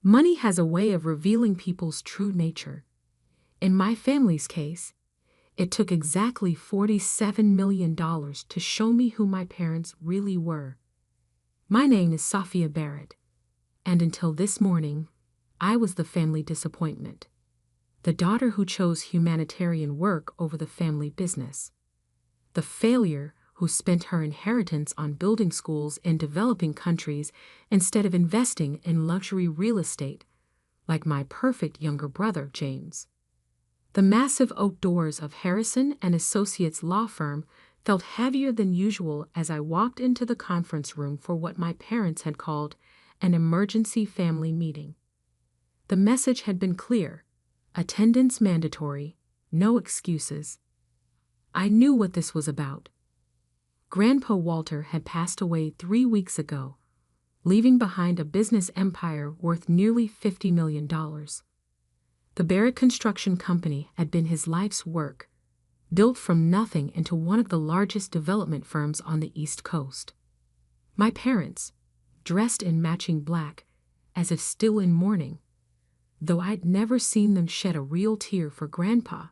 Money has a way of revealing people's true nature. In my family's case, it took exactly $47 million to show me who my parents really were. My name is Sophia Barrett, and until this morning, I was the family disappointment. The daughter who chose humanitarian work over the family business. The failure who spent her inheritance on building schools in developing countries instead of investing in luxury real estate, like my perfect younger brother, James. The massive oak doors of Harrison and Associates law firm felt heavier than usual as I walked into the conference room for what my parents had called an emergency family meeting. The message had been clear: attendance mandatory, no excuses. I knew what this was about. Grandpa Walter had passed away 3 weeks ago, leaving behind a business empire worth nearly $50 million. The Barrett Construction Company had been his life's work, built from nothing into one of the largest development firms on the East Coast. My parents, dressed in matching black, as if still in mourning, though I'd never seen them shed a real tear for Grandpa,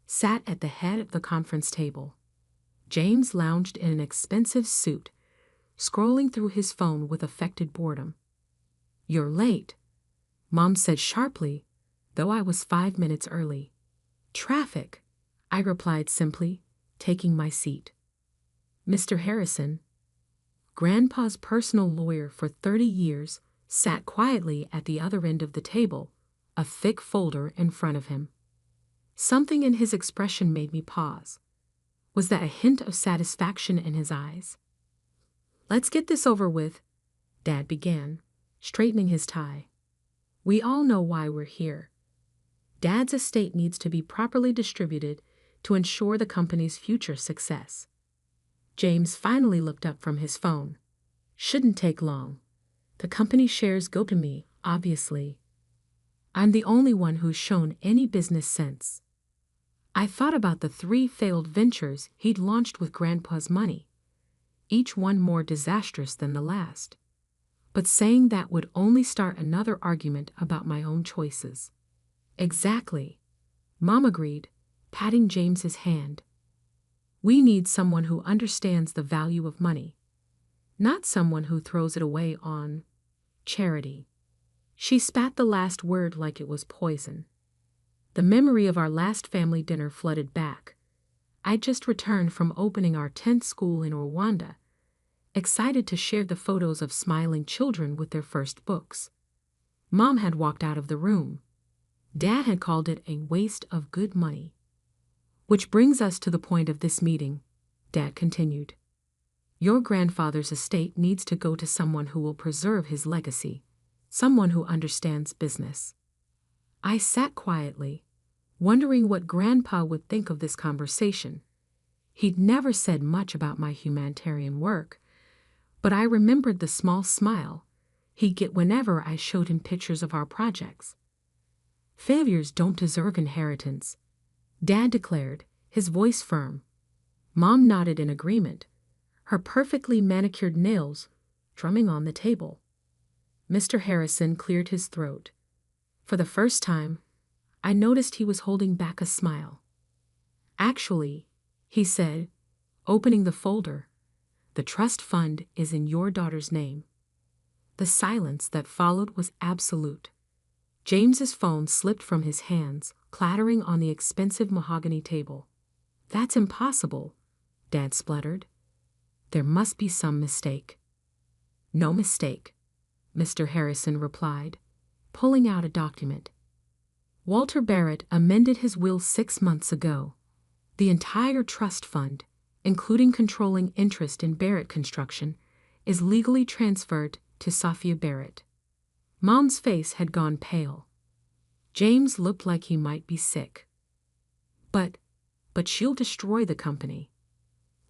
sat at the head of the conference table. James lounged in an expensive suit, scrolling through his phone with affected boredom. "You're late," Mom said sharply, though I was 5 minutes early. "Traffic," I replied simply, taking my seat. Mr. Harrison, Grandpa's personal lawyer for 30 years, sat quietly at the other end of the table, a thick folder in front of him. Something in his expression made me pause. Was that a hint of satisfaction in his eyes? "Let's get this over with," Dad began, straightening his tie. "We all know why we're here. Dad's estate needs to be properly distributed to ensure the company's future success." James finally looked up from his phone. "Shouldn't take long. The company shares go to me, obviously. I'm the only one who's shown any business sense." I thought about the 3 failed ventures he'd launched with Grandpa's money, each one more disastrous than the last. But saying that would only start another argument about my own choices. "Exactly," Mom agreed, patting James's hand. "We need someone who understands the value of money, not someone who throws it away on charity." She spat the last word like it was poison. The memory of our last family dinner flooded back. I'd just returned from opening our 10th school in Rwanda, excited to share the photos of smiling children with their first books. Mom had walked out of the room. Dad had called it a waste of good money. "Which brings us to the point of this meeting," Dad continued. "Your grandfather's estate needs to go to someone who will preserve his legacy, someone who understands business." I sat quietly, wondering what Grandpa would think of this conversation. He'd never said much about my humanitarian work, but I remembered the small smile he'd get whenever I showed him pictures of our projects. "Failures don't deserve inheritance," Dad declared, his voice firm. Mom nodded in agreement, her perfectly manicured nails drumming on the table. Mr. Harrison cleared his throat. For the first time, I noticed he was holding back a smile. "Actually," he said, opening the folder, "the trust fund is in your daughter's name." The silence that followed was absolute. James's phone slipped from his hands, clattering on the expensive mahogany table. "That's impossible," Dad spluttered. "There must be some mistake." "No mistake," Mr. Harrison replied, pulling out a document. "Walter Barrett amended his will 6 months ago. The entire trust fund, including controlling interest in Barrett Construction, is legally transferred to Sophia Barrett." Mom's face had gone pale. James looked like he might be sick. But she'll destroy the company,"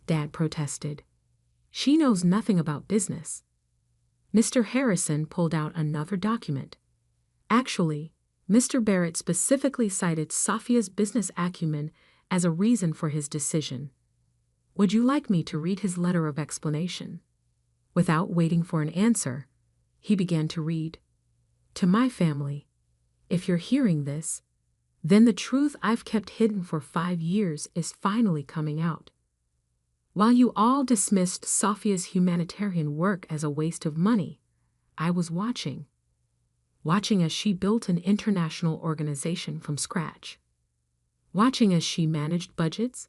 Dad protested. "She knows nothing about business." Mr. Harrison pulled out another document. Actually, Mr. Barrett specifically cited Sophia's business acumen as a reason for his decision. "Would you like me to read his letter of explanation?" Without waiting for an answer, he began to read. To my family, if you're hearing this, then the truth I've kept hidden for 5 years is finally coming out. While you all dismissed Sophia's humanitarian work as a waste of money, I was watching as she built an international organization from scratch. Watching as she managed budgets,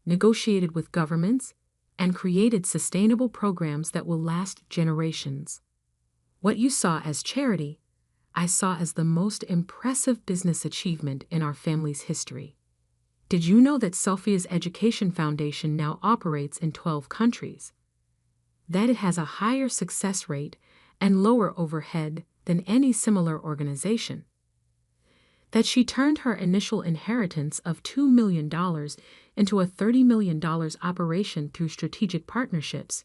negotiated with governments, and created sustainable programs that will last generations. What you saw as charity, I saw as the most impressive business achievement in our family's history. Did you know that Sophia's Education Foundation now operates in 12 countries? That it has a higher success rate and lower overhead than any similar organization? That she turned her initial inheritance of $2 million into a $30 million operation through strategic partnerships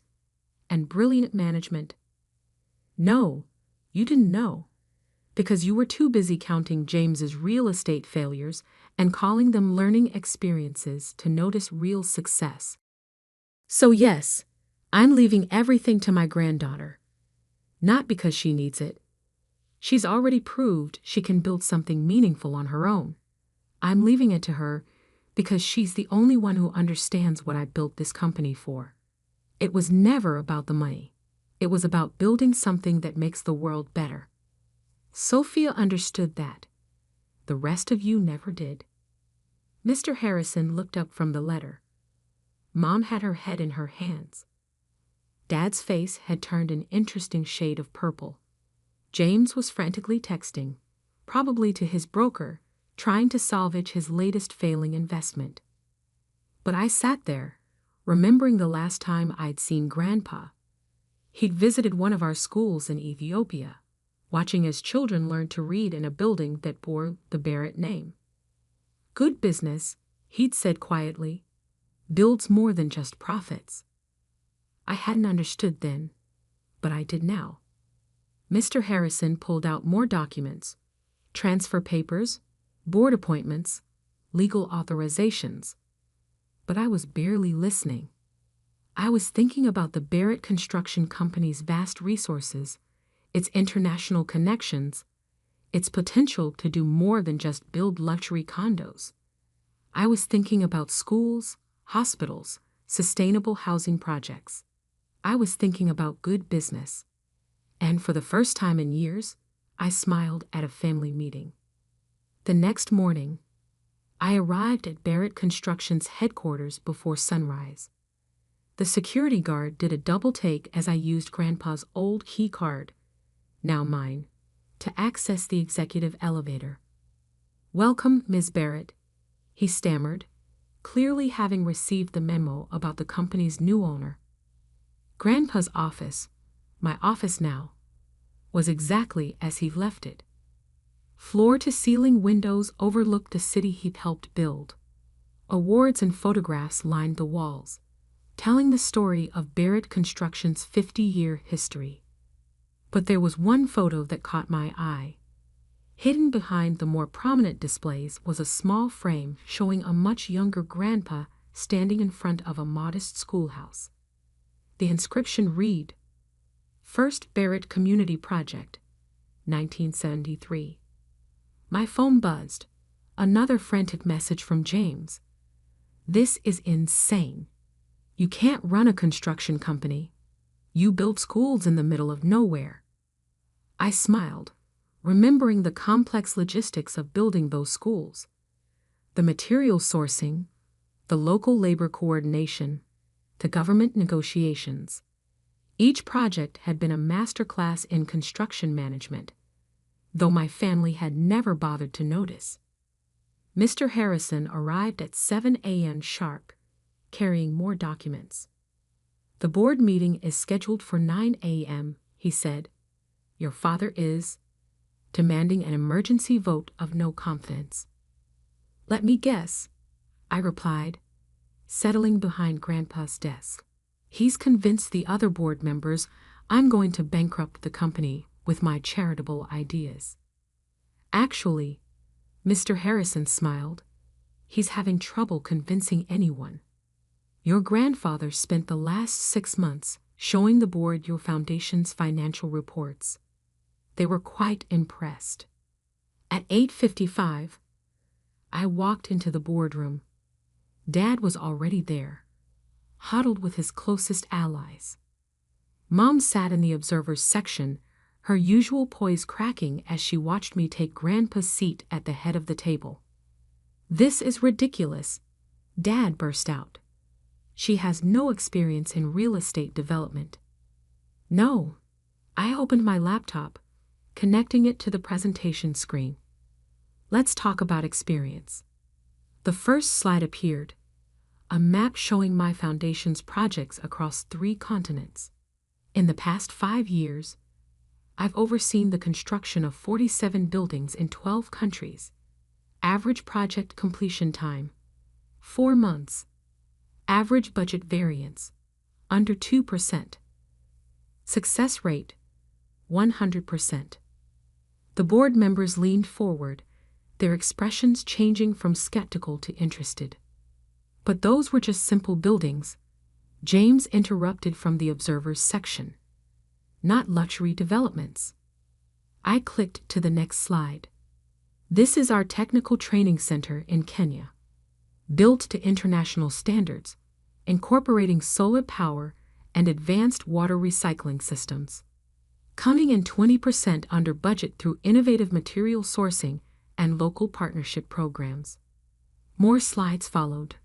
and brilliant management? No, you didn't know, because you were too busy counting James's real estate failures and calling them learning experiences to notice real success. So yes, I'm leaving everything to my granddaughter. Not because she needs it. She's already proved she can build something meaningful on her own. I'm leaving it to her because she's the only one who understands what I built this company for. It was never about the money. It was about building something that makes the world better. Sophia understood that. The rest of you never did. Mr. Harrison looked up from the letter. Mom had her head in her hands. Dad's face had turned an interesting shade of purple. James was frantically texting, probably to his broker, trying to salvage his latest failing investment. But I sat there, remembering the last time I'd seen Grandpa. He'd visited one of our schools in Ethiopia, watching as children learned to read in a building that bore the Barrett name. Good business, he'd said quietly, builds more than just profits. I hadn't understood then, but I did now. Mr. Harrison pulled out more documents, transfer papers, board appointments, legal authorizations. But I was barely listening. I was thinking about the Barrett Construction Company's vast resources, its international connections, its potential to do more than just build luxury condos. I was thinking about schools, hospitals, sustainable housing projects. I was thinking about good business. And for the first time in years, I smiled at a family meeting. The next morning, I arrived at Barrett Construction's headquarters before sunrise. The security guard did a double take as I used Grandpa's old key card, now mine, to access the executive elevator. "Welcome, Ms. Barrett," he stammered, clearly having received the memo about the company's new owner. Grandpa's office, my office now, was exactly as he left it. Floor-to-ceiling windows overlooked the city he'd helped build. Awards and photographs lined the walls, telling the story of Barrett Construction's 50-year history. But there was one photo that caught my eye. Hidden behind the more prominent displays was a small frame showing a much younger Grandpa standing in front of a modest schoolhouse. The inscription read, "First Barrett Community Project, 1973. My phone buzzed. Another frantic message from James. "This is insane. You can't run a construction company. You build schools in the middle of nowhere." I smiled, remembering the complex logistics of building those schools. The material sourcing, the local labor coordination, the government negotiations. Each project had been a masterclass in construction management, though my family had never bothered to notice. Mr. Harrison arrived at 7 a.m. sharp, carrying more documents. "The board meeting is scheduled for 9 a.m., he said. "Your father is demanding an emergency vote of no confidence." "Let me guess," I replied, settling behind Grandpa's desk. "He's convinced the other board members I'm going to bankrupt the company with my charitable ideas." "Actually," Mr. Harrison smiled, "he's having trouble convincing anyone. Your grandfather spent the last 6 months showing the board your foundation's financial reports. they were quite impressed. At 8:55, I walked into the boardroom. Dad was already there, huddled with his closest allies. Mom sat in the observers section, her usual poise cracking as she watched me take Grandpa's seat at the head of the table. "This is ridiculous," Dad burst out. "She has no experience in real estate development." "No." I opened my laptop, connecting it to the presentation screen. "Let's talk about experience." The first slide appeared, a map showing my foundation's projects across 3 continents. In the past 5 years, I've overseen the construction of 47 buildings in 12 countries. Average project completion time, 4 months. Average budget variance, under 2%. Success rate, 100%. The board members leaned forward, their expressions changing from skeptical to interested. "But those were just simple buildings," James interrupted from the observers section. "Not luxury developments." I clicked to the next slide. "This is our technical training center in Kenya, built to international standards, incorporating solar power and advanced water recycling systems. Coming in 20% under budget through innovative material sourcing and local partnership programs." More slides followed.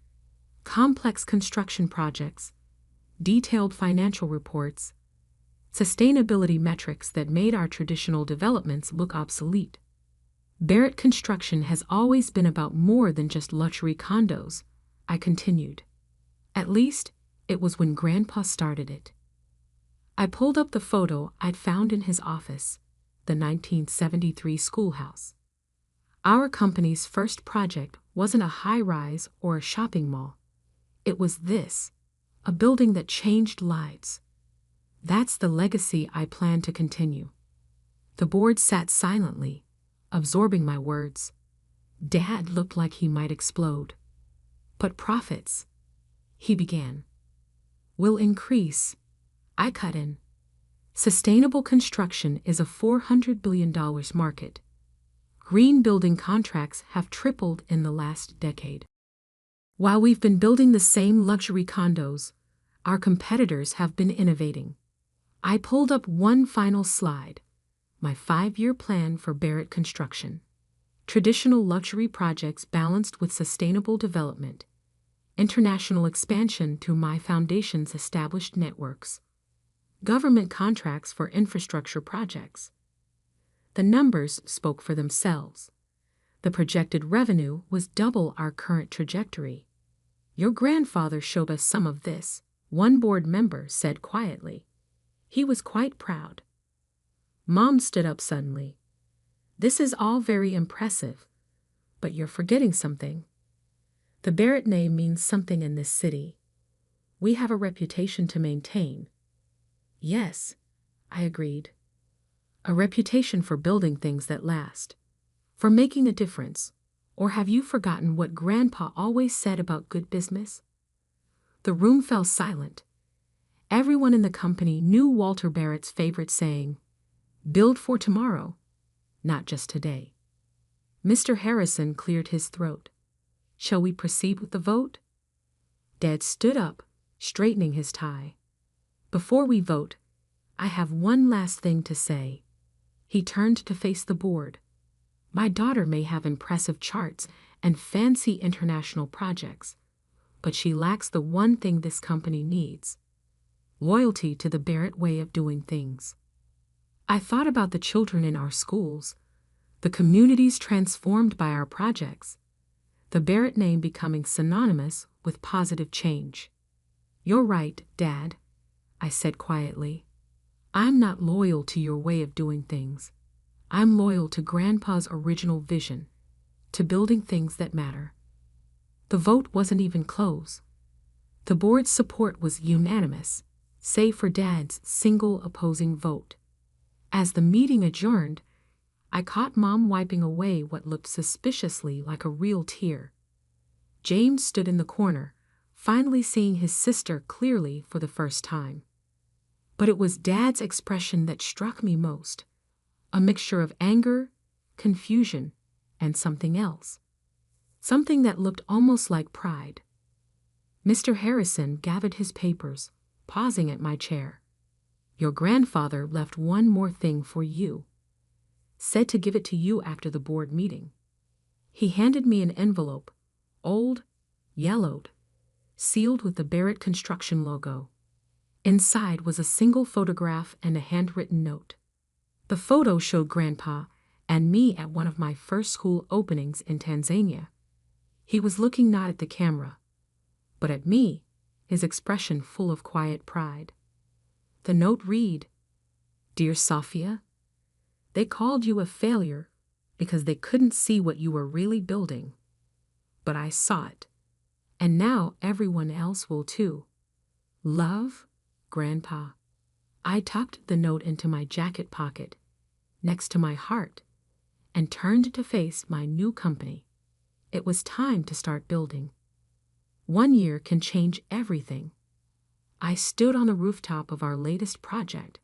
Complex construction projects, detailed financial reports, sustainability metrics that made our traditional developments look obsolete. "Barrett Construction has always been about more than just luxury condos," I continued. "At least, it was when Grandpa started it." I pulled up the photo I'd found in his office, the 1973 schoolhouse. Our company's first project wasn't a high-rise or a shopping mall. It was this, a building that changed lives. That's the legacy I plan to continue. The board sat silently, absorbing my words. Dad looked like he might explode. "But profits," he began, "will increase." I cut in. "Sustainable construction is a $400 billion market. Green building contracts have tripled in the last decade. While we've been building the same luxury condos, our competitors have been innovating." I pulled up one final slide, my 5-year plan for Barrett Construction. Traditional luxury projects balanced with sustainable development, international expansion through my foundation's established networks, government contracts for infrastructure projects. The numbers spoke for themselves. The projected revenue was double our current trajectory. "Your grandfather showed us some of this," one board member said quietly. He was quite proud. Mom stood up suddenly. "This is all very impressive, but you're forgetting something. The Barrett name means something in this city. We have a reputation to maintain." "Yes," I agreed. "A reputation for building things that last, for making a difference. Or have you forgotten what Grandpa always said about good business?" The room fell silent. Everyone in the company knew Walter Barrett's favorite saying, "Build for tomorrow, not just today." Mr. Harrison cleared his throat. "Shall we proceed with the vote?" Dad stood up, straightening his tie. "Before we vote, I have one last thing to say." He turned to face the board. "My daughter may have impressive charts and fancy international projects, but she lacks the one thing this company needs: loyalty to the Barrett way of doing things." I thought about the children in our schools, the communities transformed by our projects, the Barrett name becoming synonymous with positive change. "You're right, Dad," I said quietly. "I'm not loyal to your way of doing things. I'm loyal to Grandpa's original vision, to building things that matter." The vote wasn't even close. The board's support was unanimous, save for Dad's single opposing vote. As the meeting adjourned, I caught Mom wiping away what looked suspiciously like a real tear. James stood in the corner, finally seeing his sister clearly for the first time. But it was Dad's expression that struck me most, a mixture of anger, confusion, and something else. Something that looked almost like pride. Mr. Harrison gathered his papers, pausing at my chair. Your grandfather left one more thing for you. Said to give it to you after the board meeting. He handed me an envelope, old, yellowed, sealed with the Barrett Construction logo. Inside was a single photograph and a handwritten note. The photo showed Grandpa and me at one of my first school openings in Tanzania. He was looking not at the camera, but at me, his expression full of quiet pride. The note read, Dear Sophia, they called you a failure because they couldn't see what you were really building. But I saw it, and now everyone else will too. Love, Grandpa. I tucked the note into my jacket pocket, next to my heart, and turned to face my new company. It was time to start building. 1 year can change everything. I stood on the rooftop of our latest project,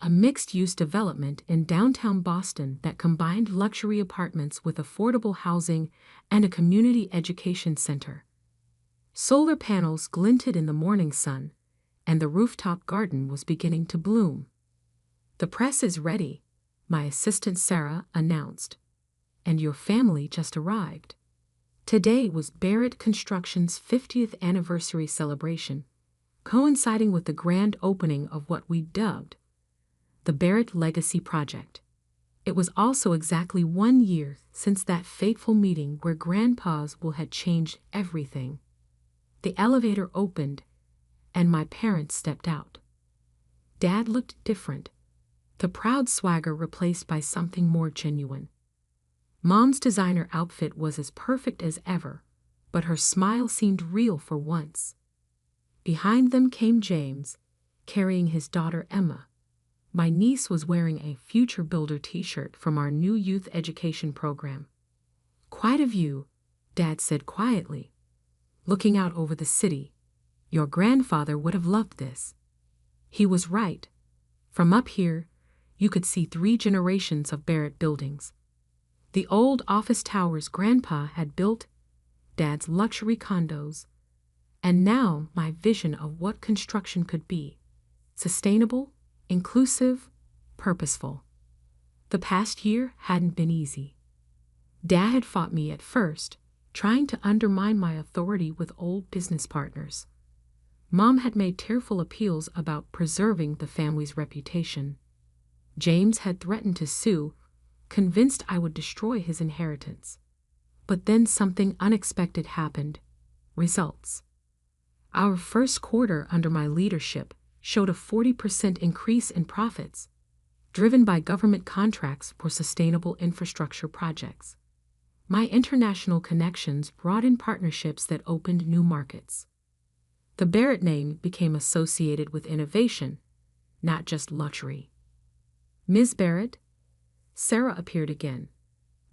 a mixed-use development in downtown Boston that combined luxury apartments with affordable housing and a community education center. Solar panels glinted in the morning sun, and the rooftop garden was beginning to bloom. The press is ready, my assistant Sarah announced, and your family just arrived. Today was Barrett Construction's 50th anniversary celebration, coinciding with the grand opening of what we dubbed the Barrett Legacy Project. It was also exactly 1 year since that fateful meeting where Grandpa's will had changed everything. The elevator opened, and my parents stepped out. Dad looked different, the proud swagger replaced by something more genuine. Mom's designer outfit was as perfect as ever, but her smile seemed real for once. Behind them came James, carrying his daughter Emma. My niece was wearing a Future Builder t-shirt from our new youth education program. Quite a view, Dad said quietly, looking out over the city. Your grandfather would have loved this. He was right. From up here, you could see 3 generations of Barrett buildings. The old office towers Grandpa had built, Dad's luxury condos, and now my vision of what construction could be: sustainable, inclusive, purposeful. The past year hadn't been easy. Dad had fought me at first, trying to undermine my authority with old business partners. Mom had made tearful appeals about preserving the family's reputation. James had threatened to sue, convinced I would destroy his inheritance. But then something unexpected happened. Results. Our first quarter under my leadership showed a 40% increase in profits, driven by government contracts for sustainable infrastructure projects. My international connections brought in partnerships that opened new markets. The Barrett name became associated with innovation, not just luxury. Ms. Barrett, Sarah appeared again.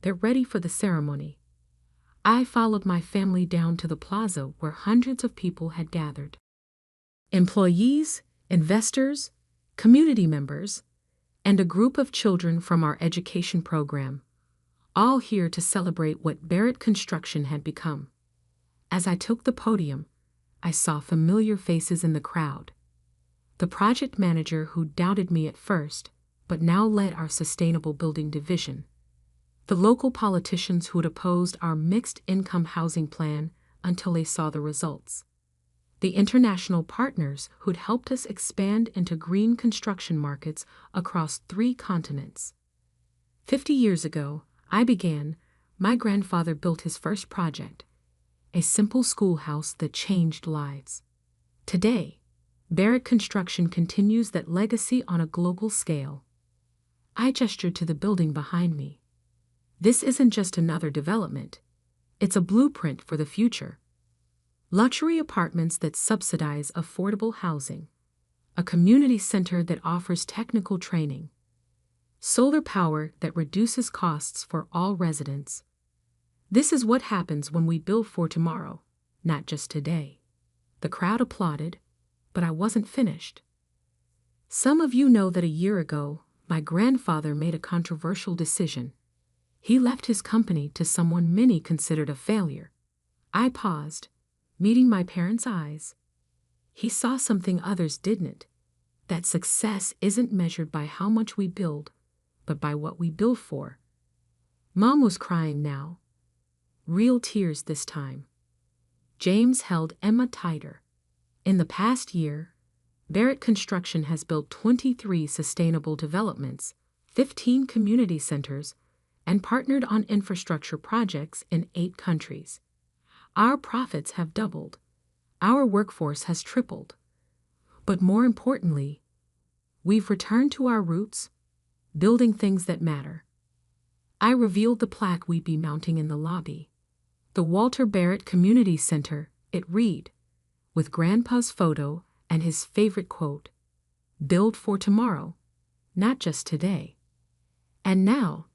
They're ready for the ceremony. I followed my family down to the plaza where hundreds of people had gathered. Employees, investors, community members, and a group of children from our education program, all here to celebrate what Barrett Construction had become. As I took the podium, I saw familiar faces in the crowd. The project manager who doubted me at first, but now led our sustainable building division. The local politicians who'd opposed our mixed-income housing plan until they saw the results. The international partners who'd helped us expand into green construction markets across 3 continents. 50 years ago, my grandfather built his first project, a simple schoolhouse that changed lives. Today, Barrett Construction continues that legacy on a global scale. I gestured to the building behind me. This isn't just another development. It's a blueprint for the future. Luxury apartments that subsidize affordable housing, a community center that offers technical training, solar power that reduces costs for all residents. This is what happens when we build for tomorrow, not just today. The crowd applauded, but I wasn't finished. Some of you know that a year ago, my grandfather made a controversial decision. He left his company to someone many considered a failure. I paused, meeting my parents' eyes. He saw something others didn't, that success isn't measured by how much we build, but by what we build for. Mom was crying now. Real tears this time. James held Emma tighter. In the past year, Barrett Construction has built 23 sustainable developments, 15 community centers, and partnered on infrastructure projects in 8 countries. Our profits have doubled. Our workforce has tripled. But more importantly, we've returned to our roots, building things that matter. I revealed the plaque we'd be mounting in the lobby. The Walter Barrett Community Center, it read, with Grandpa's photo and his favorite quote, "Build for tomorrow, not just today." And now,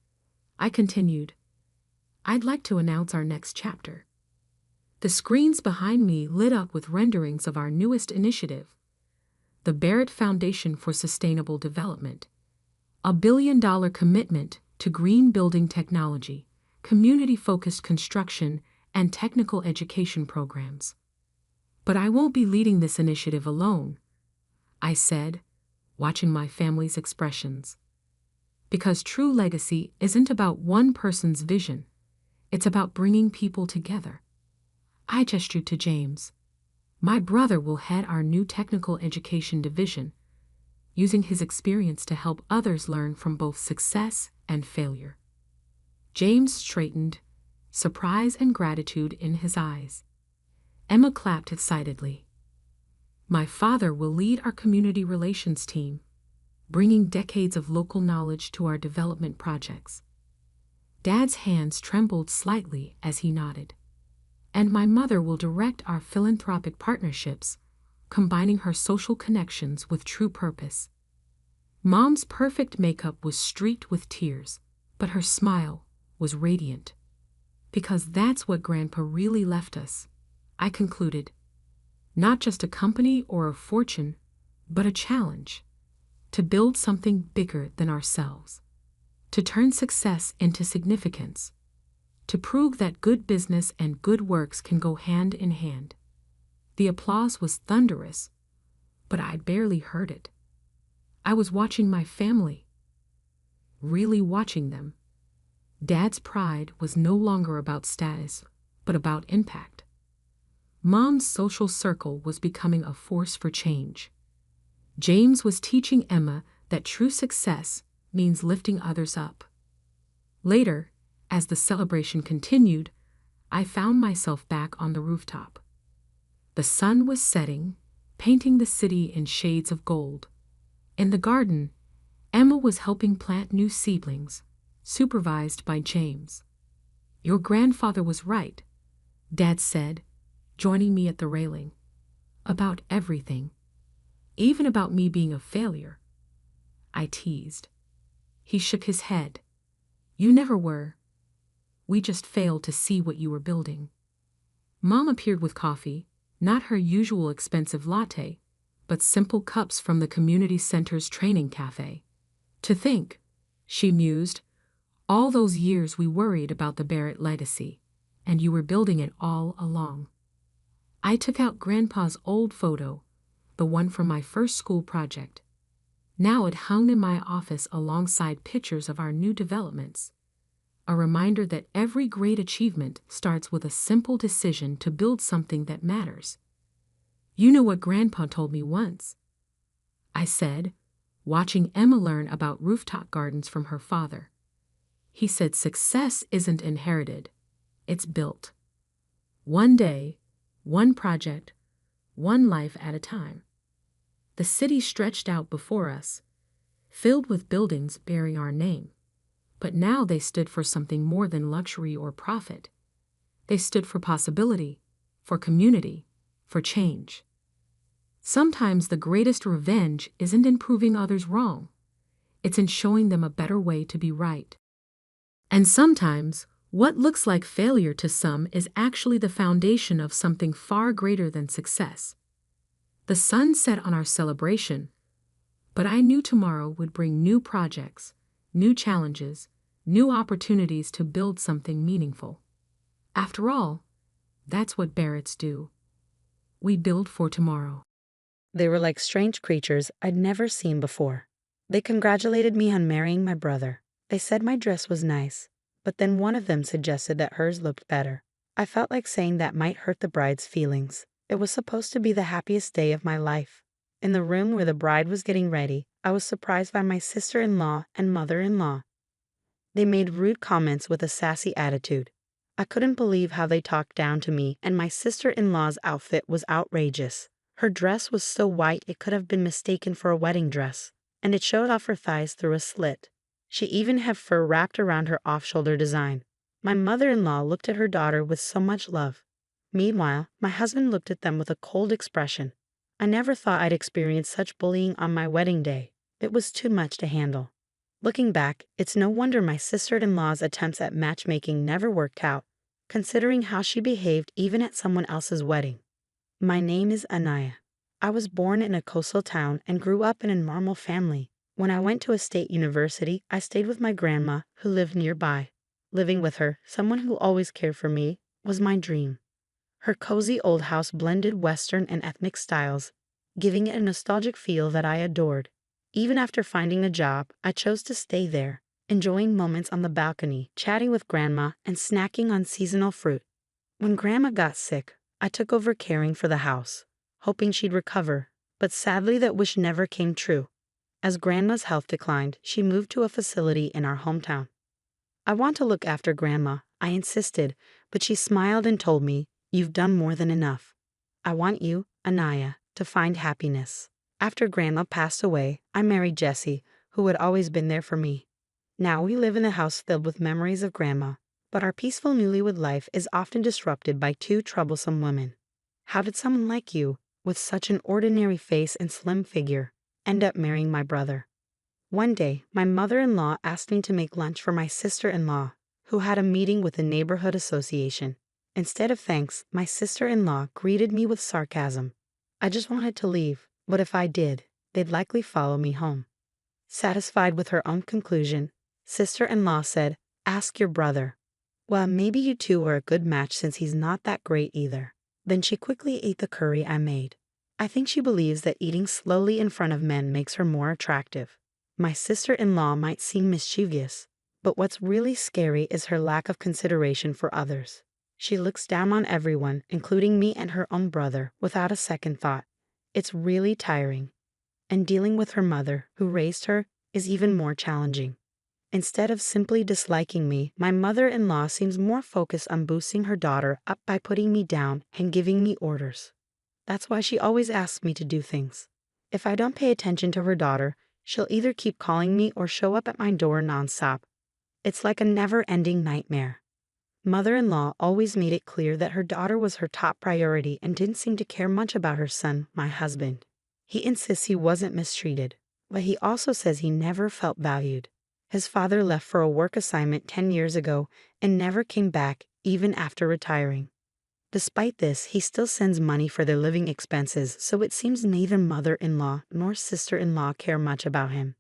I continued, I'd like to announce our next chapter. The screens behind me lit up with renderings of our newest initiative, the Barrett Foundation for Sustainable Development, a $1 billion commitment to green building technology, community-focused construction, and technical education programs. But I won't be leading this initiative alone, I said, watching my family's expressions. Because true legacy isn't about one person's vision, it's about bringing people together. I gestured to James. My brother will head our new technical education division, using his experience to help others learn from both success and failure. James straightened, surprise and gratitude in his eyes. Emma clapped excitedly. My father will lead our community relations team, bringing decades of local knowledge to our development projects. Dad's hands trembled slightly as he nodded. And my mother will direct our philanthropic partnerships, combining her social connections with true purpose. Mom's perfect makeup was streaked with tears, but her smile was radiant. Because that's what Grandpa really left us, I concluded. Not just a company or a fortune, but a challenge. To build something bigger than ourselves. To turn success into significance. To prove that good business and good works can go hand in hand. The applause was thunderous, but I barely heard it. I was watching my family. Really watching them. Dad's pride was no longer about status, but about impact. Mom's social circle was becoming a force for change. James was teaching Emma that true success means lifting others up. Later, as the celebration continued, I found myself back on the rooftop. The sun was setting, painting the city in shades of gold. In the garden, Emma was helping plant new seedlings, supervised by James. Your grandfather was right, Dad said, joining me at the railing. About everything. Even about me being a failure. I teased. He shook his head. You never were. We just failed to see what you were building. Mom appeared with coffee, not her usual expensive latte, but simple cups from the community center's training cafe. To think, she mused, all those years we worried about the Barrett legacy, and you were building it all along. I took out Grandpa's old photo, the one from my first school project. Now it hung in my office alongside pictures of our new developments. A reminder that every great achievement starts with a simple decision to build something that matters. You know what Grandpa told me once, I said, watching Emma learn about rooftop gardens from her father. He said success isn't inherited, it's built. One day, one project, one life at a time. The city stretched out before us, filled with buildings bearing our name. But now they stood for something more than luxury or profit. They stood for possibility, for community, for change. Sometimes the greatest revenge isn't in proving others wrong. It's in showing them a better way to be right. And sometimes, what looks like failure to some is actually the foundation of something far greater than success. The sun set on our celebration, But I knew tomorrow would bring new projects, new challenges, new opportunities to build something meaningful. After all, that's what Barretts do. We build for tomorrow. They were like strange creatures I'd never seen before. They congratulated me on marrying my brother. They said my dress was nice, but then one of them suggested that hers looked better. I felt like saying that might hurt the bride's feelings. It was supposed to be the happiest day of my life. In the room where the bride was getting ready, I was surprised by my sister-in-law and mother-in-law. They made rude comments with a sassy attitude. I couldn't believe how they talked down to me, and my sister-in-law's outfit was outrageous. Her dress was so white it could have been mistaken for a wedding dress, and it showed off her thighs through a slit. She even had fur wrapped around her off-shoulder design. My mother-in-law looked at her daughter with so much love. Meanwhile, my husband looked at them with a cold expression. I never thought I'd experience such bullying on my wedding day. It was too much to handle. Looking back, it's no wonder my sister-in-law's attempts at matchmaking never worked out, considering how she behaved even at someone else's wedding. My name is Anaya. I was born in a coastal town and grew up in a normal family. When I went to a state university, I stayed with my grandma, who lived nearby. Living with her, someone who always cared for me, was my dream. Her cozy old house blended Western and ethnic styles, giving it a nostalgic feel that I adored. Even after finding a job, I chose to stay there, enjoying moments on the balcony, chatting with Grandma, and snacking on seasonal fruit. When Grandma got sick, I took over caring for the house, hoping she'd recover, but sadly that wish never came true. As Grandma's health declined, she moved to a facility in our hometown. I want to look after Grandma, I insisted, but she smiled and told me, "You've done more than enough. I want you, Anaya, to find happiness." After Grandma passed away, I married Jesse, who had always been there for me. Now we live in a house filled with memories of Grandma, but our peaceful newlywed life is often disrupted by two troublesome women. How did someone like you, with such an ordinary face and slim figure, end up marrying my brother? One day, my mother-in-law asked me to make lunch for my sister-in-law, who had a meeting with the neighborhood association. Instead of thanks, my sister-in-law greeted me with sarcasm. I just wanted to leave, but if I did, they'd likely follow me home. Satisfied with her own conclusion, sister-in-law said, "Ask your brother." "Well, maybe you two are a good match since he's not that great either." Then she quickly ate the curry I made. I think she believes that eating slowly in front of men makes her more attractive. My sister-in-law might seem mischievous, but what's really scary is her lack of consideration for others. She looks down on everyone, including me and her own brother, without a second thought. It's really tiring. And dealing with her mother, who raised her, is even more challenging. Instead of simply disliking me, my mother-in-law seems more focused on boosting her daughter up by putting me down and giving me orders. That's why she always asks me to do things. If I don't pay attention to her daughter, she'll either keep calling me or show up at my door nonstop. It's like a never-ending nightmare. Mother-in-law always made it clear that her daughter was her top priority and didn't seem to care much about her son, my husband. He insists he wasn't mistreated, but he also says he never felt valued. His father left for a work assignment 10 years ago and never came back, even after retiring. Despite this, he still sends money for their living expenses, so it seems neither mother-in-law nor sister-in-law care much about him.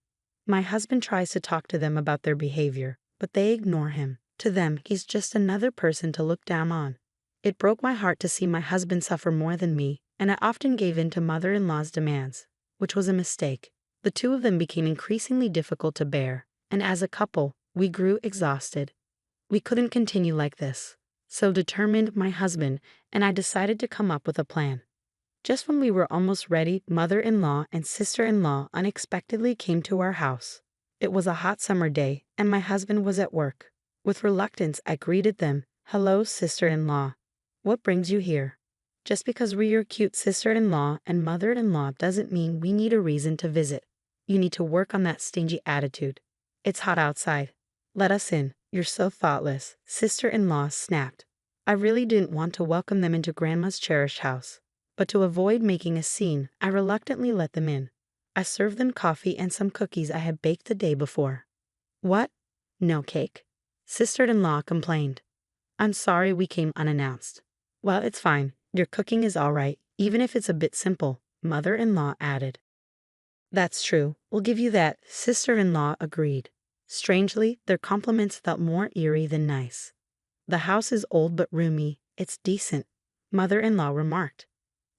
My husband tries to talk to them about their behavior, but they ignore him. To them, he's just another person to look down on. It broke my heart to see my husband suffer more than me, and I often gave in to mother-in-law's demands, which was a mistake. The two of them became increasingly difficult to bear, and as a couple, we grew exhausted. We couldn't continue like this. So determined my husband and I decided to come up with a plan. Just when we were almost ready, mother-in-law and sister-in-law unexpectedly came to our house. It was a hot summer day, and my husband was at work. With reluctance, I greeted them. "Hello, sister-in-law. What brings you here?" Just because we're your cute sister-in-law and mother-in-law doesn't mean we need a reason to visit. You need to work on that stingy attitude. It's hot outside. Let us in. You're so thoughtless, sister-in-law snapped. I really didn't want to welcome them into Grandma's cherished house, but to avoid making a scene, I reluctantly let them in. I served them coffee and some cookies I had baked the day before. "What? No cake?" Sister-in-law complained. "I'm sorry we came unannounced." "Well, it's fine. Your cooking is all right, even if it's a bit simple," mother-in-law added. That's true. We'll give you that, sister-in-law agreed. Strangely, their compliments felt more eerie than nice. The house is old but roomy. It's decent, mother-in-law remarked.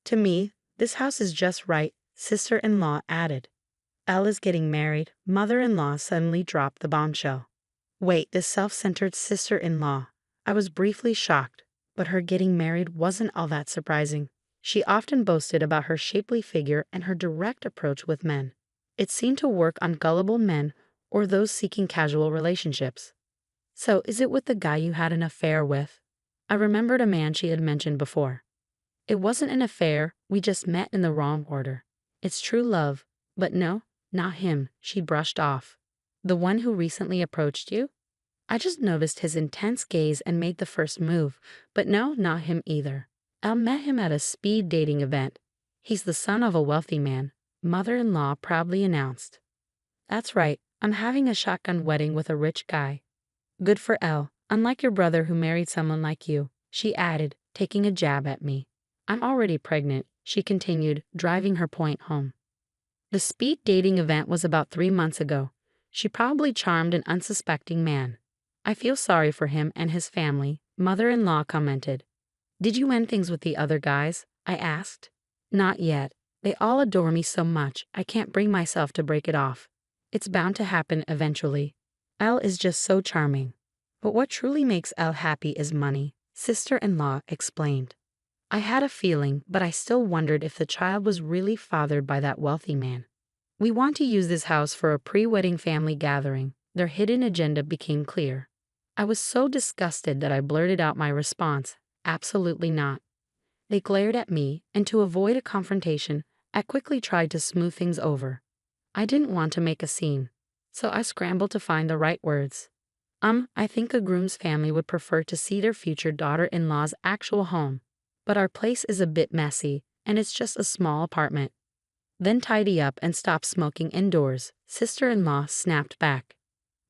To me, this house is just right, sister-in-law added. Elle is getting married. Mother-in-law suddenly dropped the bombshell. Wait, this self-centered sister-in-law. I was briefly shocked, but her getting married wasn't all that surprising. She often boasted about her shapely figure and her direct approach with men. It seemed to work on gullible men or those seeking casual relationships. So, is it with the guy you had an affair with? I remembered a man she had mentioned before. It wasn't an affair, we just met in the wrong order. It's true love, but no, not him, she brushed off. The one who recently approached you? I just noticed his intense gaze and made the first move, but no, not him either. I met him at a speed dating event. He's the son of a wealthy man, mother-in-law proudly announced. That's right, I'm having a shotgun wedding with a rich guy. Good for Elle, unlike your brother who married someone like you, she added, taking a jab at me. I'm already pregnant, she continued, driving her point home. The speed dating event was about 3 months ago. She probably charmed an unsuspecting man. I feel sorry for him and his family, mother-in-law commented. Did you end things with the other guys? I asked. Not yet. They all adore me so much, I can't bring myself to break it off. It's bound to happen eventually. Elle is just so charming. But what truly makes Elle happy is money, sister-in-law explained. I had a feeling, but I still wondered if the child was really fathered by that wealthy man. We want to use this house for a pre-wedding family gathering. Their hidden agenda became clear. I was so disgusted that I blurted out my response, absolutely not. They glared at me, and to avoid a confrontation, I quickly tried to smooth things over. I didn't want to make a scene, so I scrambled to find the right words. I think a groom's family would prefer to see their future daughter-in-law's actual home. But our place is a bit messy, and it's just a small apartment. Then tidy up and stop smoking indoors, sister-in-law snapped back.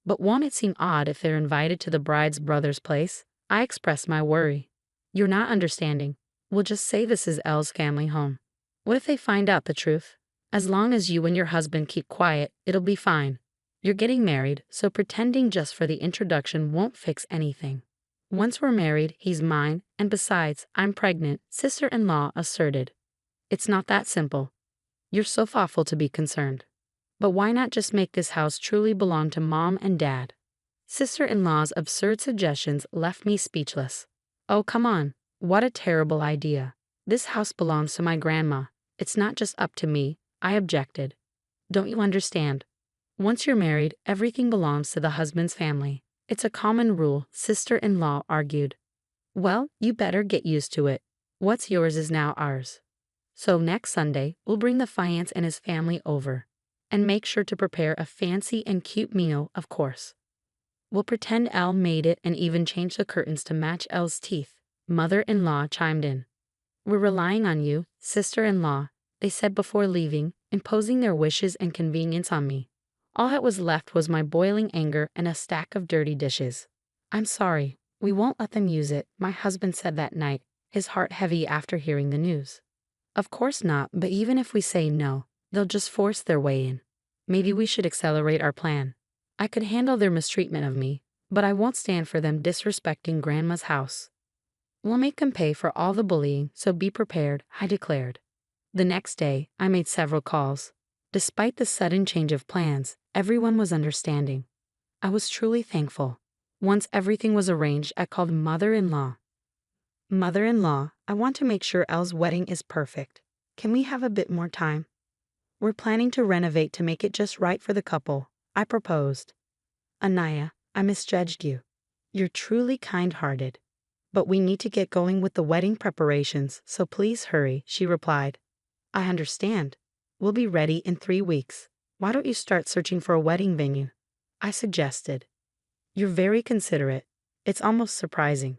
But won't it seem odd if they're invited to the bride's brother's place? I expressed my worry. You're not understanding. We'll just say this is Elle's family home. What if they find out the truth? As long as you and your husband keep quiet, it'll be fine. You're getting married, so pretending just for the introduction won't fix anything. Once we're married, he's mine, and besides, I'm pregnant, sister-in-law asserted. It's not that simple. You're so thoughtful to be concerned. But why not just make this house truly belong to mom and dad? Sister-in-law's absurd suggestions left me speechless. Oh, come on. What a terrible idea. This house belongs to my grandma. It's not just up to me, I objected. Don't you understand? Once you're married, everything belongs to the husband's family. It's a common rule, sister-in-law argued. Well, you better get used to it. What's yours is now ours. So next Sunday, we'll bring the fiance and his family over. And make sure to prepare a fancy and cute meal, of course. We'll pretend Elle made it and even change the curtains to match Elle's teeth, mother-in-law chimed in. We're relying on you, sister-in-law, they said before leaving, imposing their wishes and convenience on me. All that was left was my boiling anger and a stack of dirty dishes. I'm sorry, we won't let them use it, my husband said that night, his heart heavy after hearing the news. Of course not, but even if we say no, they'll just force their way in. Maybe we should accelerate our plan. I could handle their mistreatment of me, but I won't stand for them disrespecting Grandma's house. We'll make them pay for all the bullying, so be prepared, I declared. The next day, I made several calls. Despite the sudden change of plans, everyone was understanding. I was truly thankful. Once everything was arranged, I called mother-in-law. Mother-in-law, I want to make sure Elle's wedding is perfect. Can we have a bit more time? We're planning to renovate to make it just right for the couple, I proposed. Anaya, I misjudged you. You're truly kind-hearted. But we need to get going with the wedding preparations, so please hurry, she replied. I understand. We'll be ready in 3 weeks. Why don't you start searching for a wedding venue? I suggested. You're very considerate. It's almost surprising.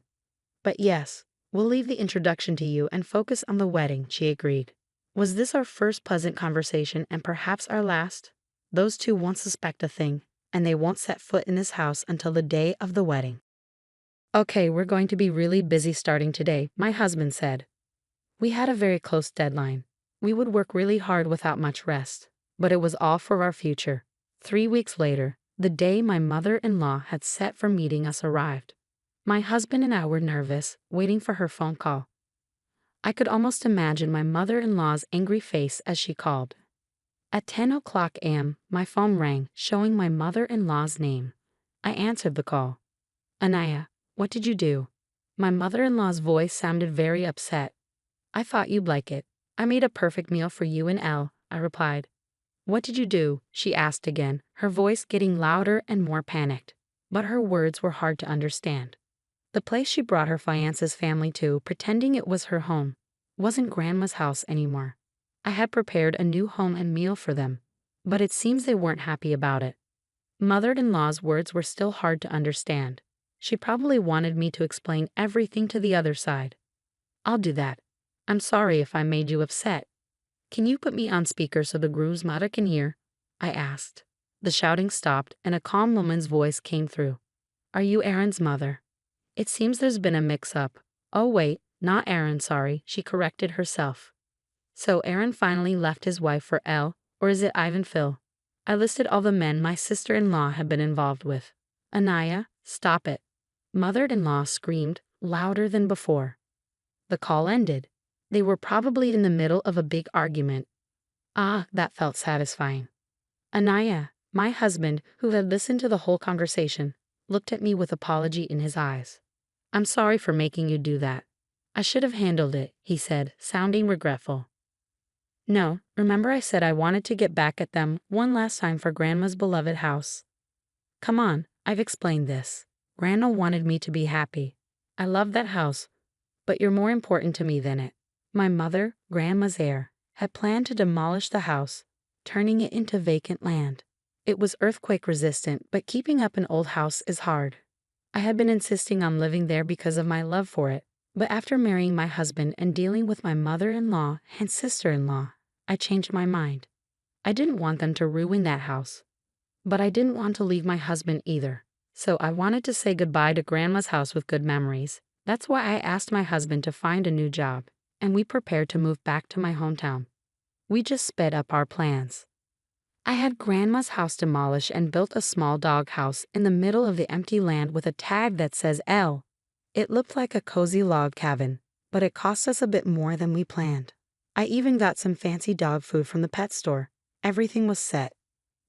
But yes, we'll leave the introduction to you and focus on the wedding, she agreed. Was this our first pleasant conversation and perhaps our last? Those two won't suspect a thing, and they won't set foot in this house until the day of the wedding. Okay, we're going to be really busy starting today, my husband said. We had a very close deadline. We would work really hard without much rest. but it was all for our future. 3 weeks later, the day my mother-in-law had set for meeting us arrived. My husband and I were nervous, waiting for her phone call. I could almost imagine my mother-in-law's angry face as she called. At 10 o'clock a.m., my phone rang, showing my mother-in-law's name. I answered the call. "Anaya, what did you do?" My mother-in-law's voice sounded very upset. "I thought you'd like it. I made a perfect meal for you and Elle," I replied. "What did you do?" she asked again, her voice getting louder and more panicked. But her words were hard to understand. The place she brought her fiance's family to, pretending it was her home, wasn't Grandma's house anymore. I had prepared a new home and meal for them, but it seems they weren't happy about it. Mother-in-law's words were still hard to understand. She probably wanted me to explain everything to the other side. "I'll do that. I'm sorry if I made you upset. Can you put me on speaker so the groom's mother can hear?" I asked. The shouting stopped and a calm woman's voice came through. "Are you Aaron's mother? It seems there's been a mix-up." "Oh wait, not Aaron, sorry," she corrected herself. "So Aaron finally left his wife for Elle, or is it Ivan Phil?" I listed all the men my sister-in-law had been involved with. "Anaya, stop it." Mother-in-law screamed, louder than before. The call ended. They were probably in the middle of a big argument. That felt satisfying. Anaya, my husband, who had listened to the whole conversation, looked at me with apology in his eyes. "I'm sorry for making you do that. I should have handled it," he said, sounding regretful. "No, remember I said I wanted to get back at them one last time for Grandma's beloved house. Come on, I've explained this. Grandma wanted me to be happy. I love that house, but you're more important to me than it." My mother, Grandma's heir, had planned to demolish the house, turning it into vacant land. It was earthquake resistant, but keeping up an old house is hard. I had been insisting on living there because of my love for it, but after marrying my husband and dealing with my mother-in-law and sister-in-law, I changed my mind. I didn't want them to ruin that house, but I didn't want to leave my husband either. So I wanted to say goodbye to Grandma's house with good memories. That's why I asked my husband to find a new job, and we prepared to move back to my hometown. We just sped up our plans. I had Grandma's house demolished and built a small dog house in the middle of the empty land with a tag that says L. It looked like a cozy log cabin, but it cost us a bit more than we planned. I even got some fancy dog food from the pet store. Everything was set.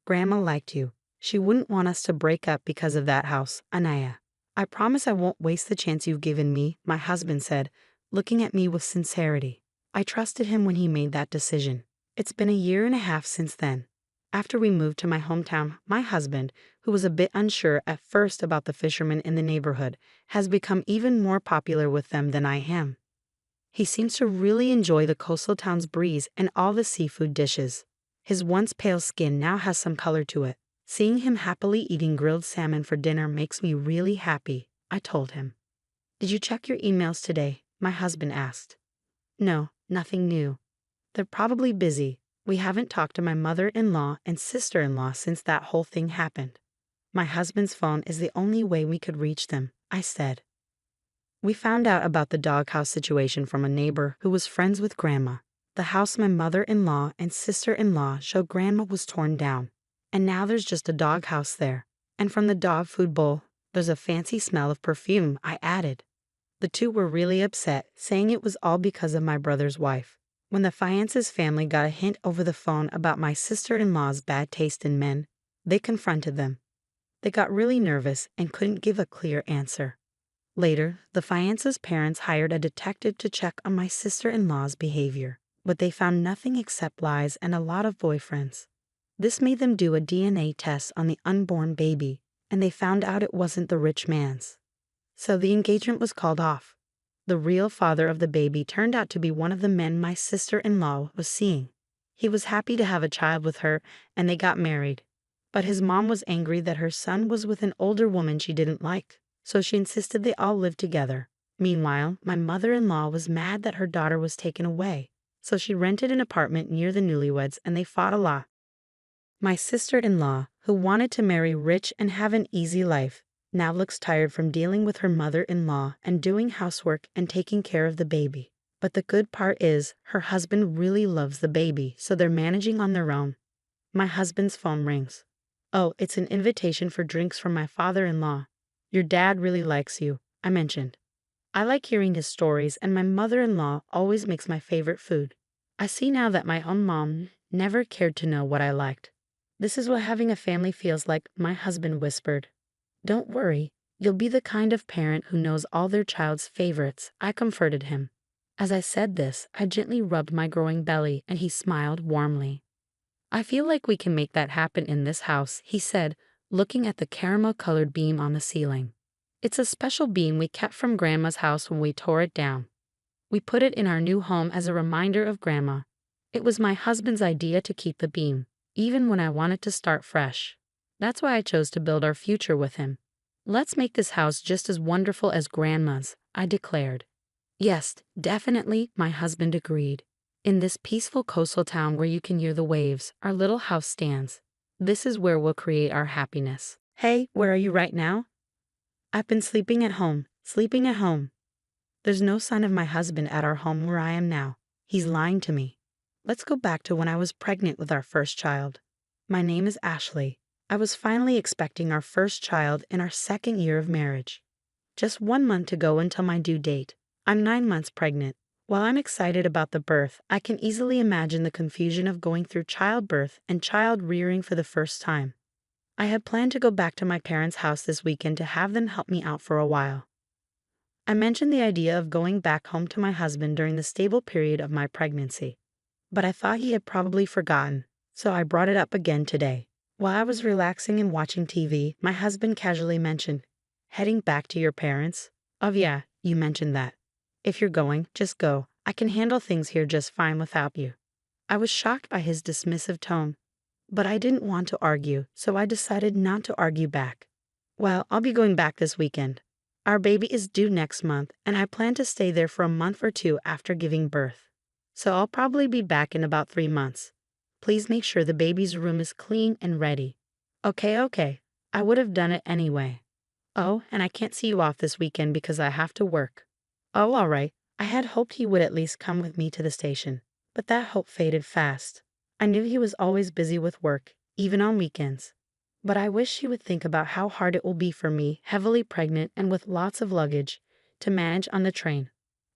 Grandma liked you. She wouldn't want us to break up because of that house, Anaya. "I promise I won't waste the chance you've given me," my husband said, looking at me with sincerity. I trusted him when he made that decision. It's been a year and a half since then. After we moved to my hometown, my husband, who was a bit unsure at first about the fishermen in the neighborhood, has become even more popular with them than I am. He seems to really enjoy the coastal town's breeze and all the seafood dishes. His once pale skin now has some color to it. Seeing him happily eating grilled salmon for dinner makes me really happy, I told him. "Did you check your emails today?" my husband asked. "No, nothing new. They're probably busy. We haven't talked to my mother-in-law and sister-in-law since that whole thing happened. My husband's phone is the only way we could reach them," I said. We found out about the doghouse situation from a neighbor who was friends with Grandma. The house my mother-in-law and sister-in-law showed Grandma was torn down, and now there's just a doghouse there. And from the dog food bowl, there's a fancy smell of perfume, I added. The two were really upset, saying it was all because of my brother's wife. When the fiance's family got a hint over the phone about my sister-in-law's bad taste in men, they confronted them. They got really nervous and couldn't give a clear answer. Later, the fiance's parents hired a detective to check on my sister-in-law's behavior, but they found nothing except lies and a lot of boyfriends. This made them do a DNA test on the unborn baby, and they found out it wasn't the rich man's. So the engagement was called off. The real father of the baby turned out to be one of the men my sister-in-law was seeing. He was happy to have a child with her, and they got married. But his mom was angry that her son was with an older woman she didn't like, so she insisted they all live together. Meanwhile, my mother-in-law was mad that her daughter was taken away, so she rented an apartment near the newlyweds and they fought a lot. My sister-in-law, who wanted to marry rich and have an easy life, now looks tired from dealing with her mother-in-law and doing housework and taking care of the baby. But the good part is, her husband really loves the baby, so they're managing on their own. My husband's phone rings. Oh, it's an invitation for drinks from my father-in-law. Your dad really likes you, I mentioned. I like hearing his stories, and my mother-in-law always makes my favorite food. I see now that my own mom never cared to know what I liked. This is what having a family feels like, my husband whispered. Don't worry, you'll be the kind of parent who knows all their child's favorites, I comforted him. As I said this, I gently rubbed my growing belly, and he smiled warmly. I feel like we can make that happen in this house, he said, looking at the caramel-colored beam on the ceiling. It's a special beam we kept from Grandma's house when we tore it down. We put it in our new home as a reminder of Grandma. It was my husband's idea to keep the beam, even when I wanted to start fresh. That's why I chose to build our future with him. Let's make this house just as wonderful as Grandma's, I declared. Yes, definitely, my husband agreed. In this peaceful coastal town where you can hear the waves, our little house stands. This is where we'll create our happiness. Hey, where are you right now? I've been sleeping at home. There's no sign of my husband at our home where I am now. He's lying to me. Let's go back to when I was pregnant with our first child. My name is Ashley. I was finally expecting our first child in our second year of marriage. Just 1 month to go until my due date. I'm 9 months pregnant. While I'm excited about the birth, I can easily imagine the confusion of going through childbirth and child rearing for the first time. I had planned to go back to my parents' house this weekend to have them help me out for a while. I mentioned the idea of going back home to my husband during the stable period of my pregnancy, but I thought he had probably forgotten, so I brought it up again today. While I was relaxing and watching TV, my husband casually mentioned, "Heading back to your parents? Oh yeah, you mentioned that. If you're going, just go. I can handle things here just fine without you." I was shocked by his dismissive tone, but I didn't want to argue, so I decided not to argue back. Well, I'll be going back this weekend. Our baby is due next month, and I plan to stay there for a month or two after giving birth. So I'll probably be back in about 3 months. Please make sure the baby's room is clean and ready. Okay. I would have done it anyway. Oh, and I can't see you off this weekend because I have to work. Oh, all right. I had hoped he would at least come with me to the station, but that hope faded fast. I knew he was always busy with work, even on weekends. But I wish he would think about how hard it will be for me, heavily pregnant and with lots of luggage, to manage on the train.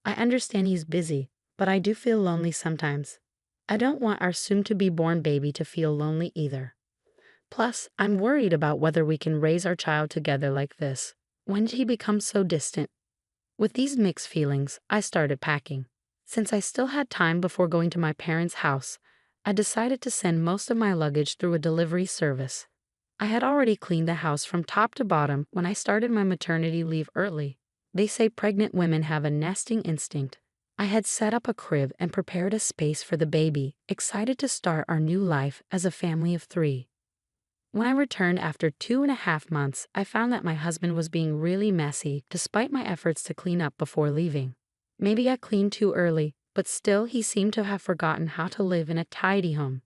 I understand he's busy, but I do feel lonely sometimes. I don't want our soon-to-be-born baby to feel lonely either. Plus, I'm worried about whether we can raise our child together like this. When did he become so distant? With these mixed feelings, I started packing. Since I still had time before going to my parents' house, I decided to send most of my luggage through a delivery service. I had already cleaned the house from top to bottom when I started my maternity leave early. They say pregnant women have a nesting instinct. I had set up a crib and prepared a space for the baby, excited to start our new life as a family of 3. When I returned after 2.5 months, I found that my husband was being really messy despite my efforts to clean up before leaving. Maybe I cleaned too early, but still he seemed to have forgotten how to live in a tidy home.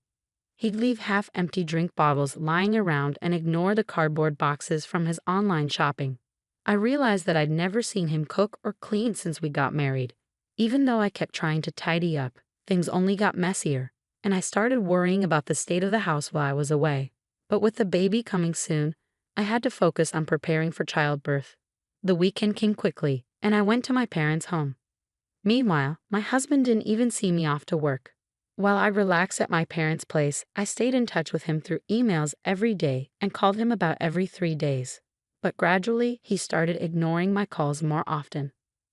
He'd leave half-empty drink bottles lying around and ignore the cardboard boxes from his online shopping. I realized that I'd never seen him cook or clean since we got married. Even though I kept trying to tidy up, things only got messier, and I started worrying about the state of the house while I was away. But with the baby coming soon, I had to focus on preparing for childbirth. The weekend came quickly, and I went to my parents' home. Meanwhile, my husband didn't even see me off to work. While I relaxed at my parents' place, I stayed in touch with him through emails every day and called him about every 3 days. But gradually, he started ignoring my calls more often.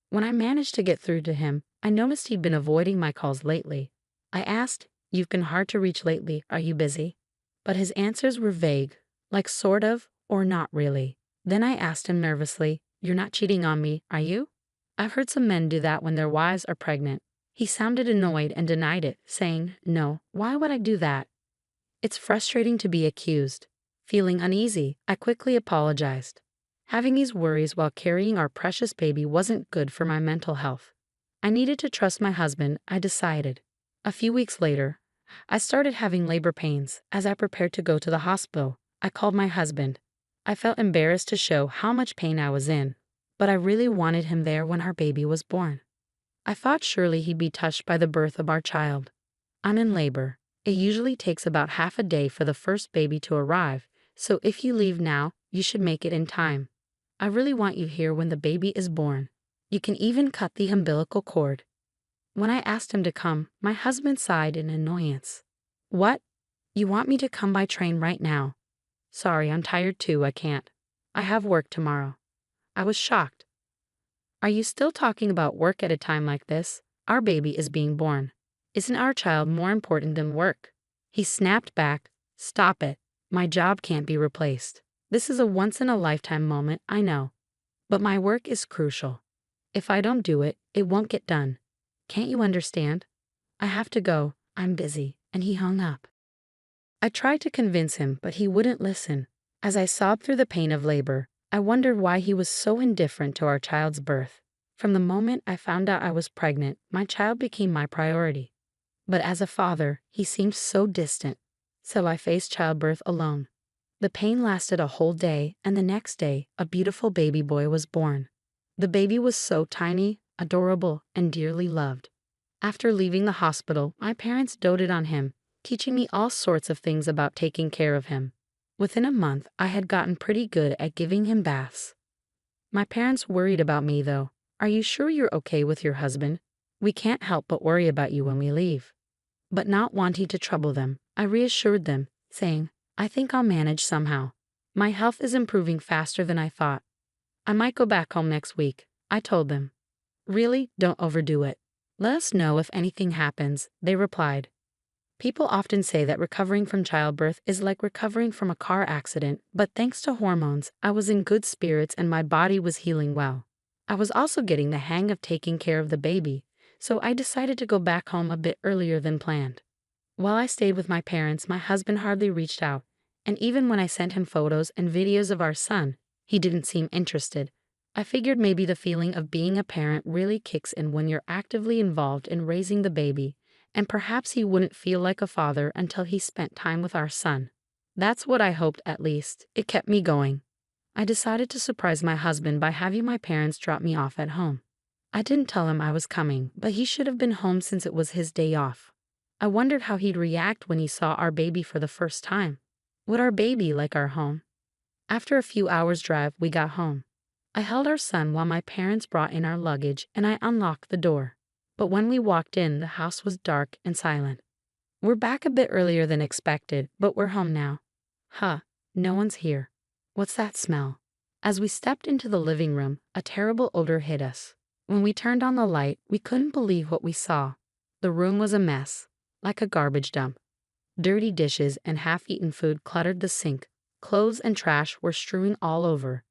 When I managed to get through to him, I noticed he'd been avoiding my calls lately. I asked, "You've been hard to reach lately, are you busy?" But his answers were vague, like sort of or not really. Then I asked him nervously, "You're not cheating on me, are you?" I've heard some men do that when their wives are pregnant. He sounded annoyed and denied it, saying, "No, why would I do that?" It's frustrating to be accused. Feeling uneasy, I quickly apologized. Having these worries while carrying our precious baby wasn't good for my mental health. I needed to trust my husband, I decided. A few weeks later, I started having labor pains. As I prepared to go to the hospital, I called my husband. I felt embarrassed to show how much pain I was in, but I really wanted him there when our baby was born. I thought surely he'd be touched by the birth of our child. "I'm in labor. It usually takes about half a day for the first baby to arrive, so if you leave now, you should make it in time. I really want you here when the baby is born. You can even cut the umbilical cord." When I asked him to come, my husband sighed in annoyance. "What? You want me to come by train right now?" "Sorry, I'm tired too, I can't. I have work tomorrow." I was shocked. "Are you still talking about work at a time like this? Our baby is being born. Isn't our child more important than work?" He snapped back, "Stop it. My job can't be replaced. This is a once-in-a-lifetime moment, I know. But my work is crucial. If I don't do it, it won't get done. Can't you understand? I have to go, I'm busy," and he hung up. I tried to convince him, but he wouldn't listen. As I sobbed through the pain of labor, I wondered why he was so indifferent to our child's birth. From the moment I found out I was pregnant, my child became my priority. But as a father, he seemed so distant. So I faced childbirth alone. The pain lasted a whole day, and the next day, a beautiful baby boy was born. The baby was so tiny, adorable, and dearly loved. After leaving the hospital, my parents doted on him, teaching me all sorts of things about taking care of him. Within a month, I had gotten pretty good at giving him baths. My parents worried about me, though. "Are you sure you're okay with your husband? We can't help but worry about you when we leave." But not wanting to trouble them, I reassured them, saying, "I think I'll manage somehow. My health is improving faster than I thought. I might go back home next week," I told them. "Really, don't overdo it. Let us know if anything happens," they replied. People often say that recovering from childbirth is like recovering from a car accident, but thanks to hormones, I was in good spirits and my body was healing well. I was also getting the hang of taking care of the baby, so I decided to go back home a bit earlier than planned. While I stayed with my parents, my husband hardly reached out, and even when I sent him photos and videos of our son, he didn't seem interested. I figured maybe the feeling of being a parent really kicks in when you're actively involved in raising the baby, and perhaps he wouldn't feel like a father until he spent time with our son. That's what I hoped, at least. It kept me going. I decided to surprise my husband by having my parents drop me off at home. I didn't tell him I was coming, but he should have been home since it was his day off. I wondered how he'd react when he saw our baby for the first time. Would our baby like our home? After a few hours' drive, we got home. I held our son while my parents brought in our luggage, and I unlocked the door. But when we walked in, the house was dark and silent. "We're back a bit earlier than expected, but we're home now." "Huh, no one's here. What's that smell?" As we stepped into the living room, a terrible odor hit us. When we turned on the light, we couldn't believe what we saw. The room was a mess, like a garbage dump. Dirty dishes and half-eaten food cluttered the sink. Clothes and trash were strewn all over.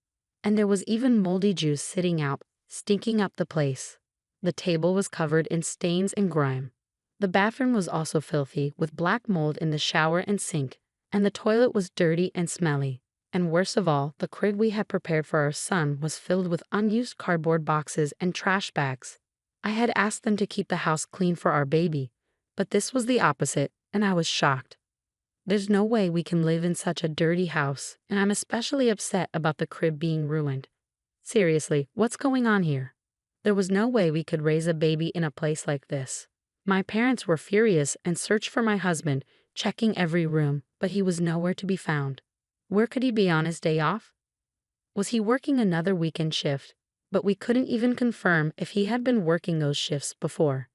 And there was even moldy juice sitting out, stinking up the place. The table was covered in stains and grime. The bathroom was also filthy, with black mold in the shower and sink, and the toilet was dirty and smelly. And worst of all, the crib we had prepared for our son was filled with unused cardboard boxes and trash bags. I had asked them to keep the house clean for our baby, but this was the opposite, and I was shocked. There's no way we can live in such a dirty house, and I'm especially upset about the crib being ruined. Seriously, what's going on here? There was no way we could raise a baby in a place like this. My parents were furious and searched for my husband, checking every room, but he was nowhere to be found. Where could he be on his day off? Was he working another weekend shift? But we couldn't even confirm if he had been working those shifts before.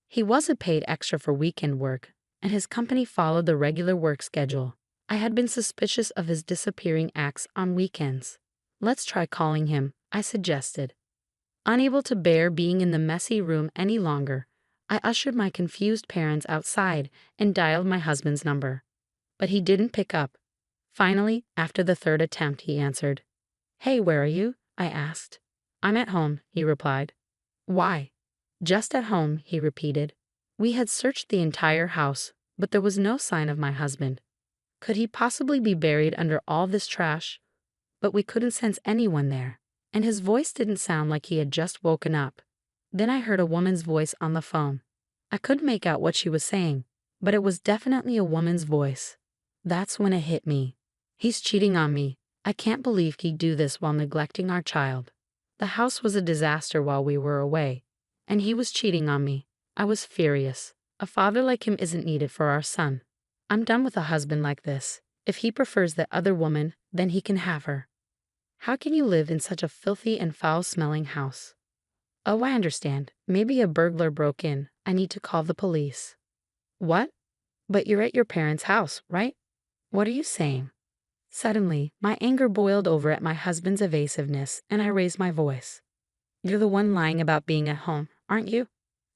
He wasn't paid extra for weekend work, and his company followed the regular work schedule. I had been suspicious of his disappearing acts on weekends. "Let's try calling him," I suggested. Unable to bear being in the messy room any longer, I ushered my confused parents outside and dialed my husband's number. But he didn't pick up. Finally, after the third attempt, he answered. "Hey, where are you?" I asked. "I'm at home," he replied. "Why?" "Just at home," he repeated. We had searched the entire house, but there was no sign of my husband. Could he possibly be buried under all this trash? But we couldn't sense anyone there, and his voice didn't sound like he had just woken up. Then I heard a woman's voice on the phone. I couldn't make out what she was saying, but it was definitely a woman's voice. That's when it hit me. He's cheating on me. I can't believe he'd do this while neglecting our child. The house was a disaster while we were away, and he was cheating on me. I was furious. A father like him isn't needed for our son. I'm done with a husband like this. If he prefers the other woman, then he can have her. How can you live in such a filthy and foul-smelling house? Oh, I understand. Maybe a burglar broke in. I need to call the police. What? But you're at your parents' house, right? What are you saying? Suddenly, my anger boiled over at my husband's evasiveness, and I raised my voice. You're the one lying about being at home, aren't you?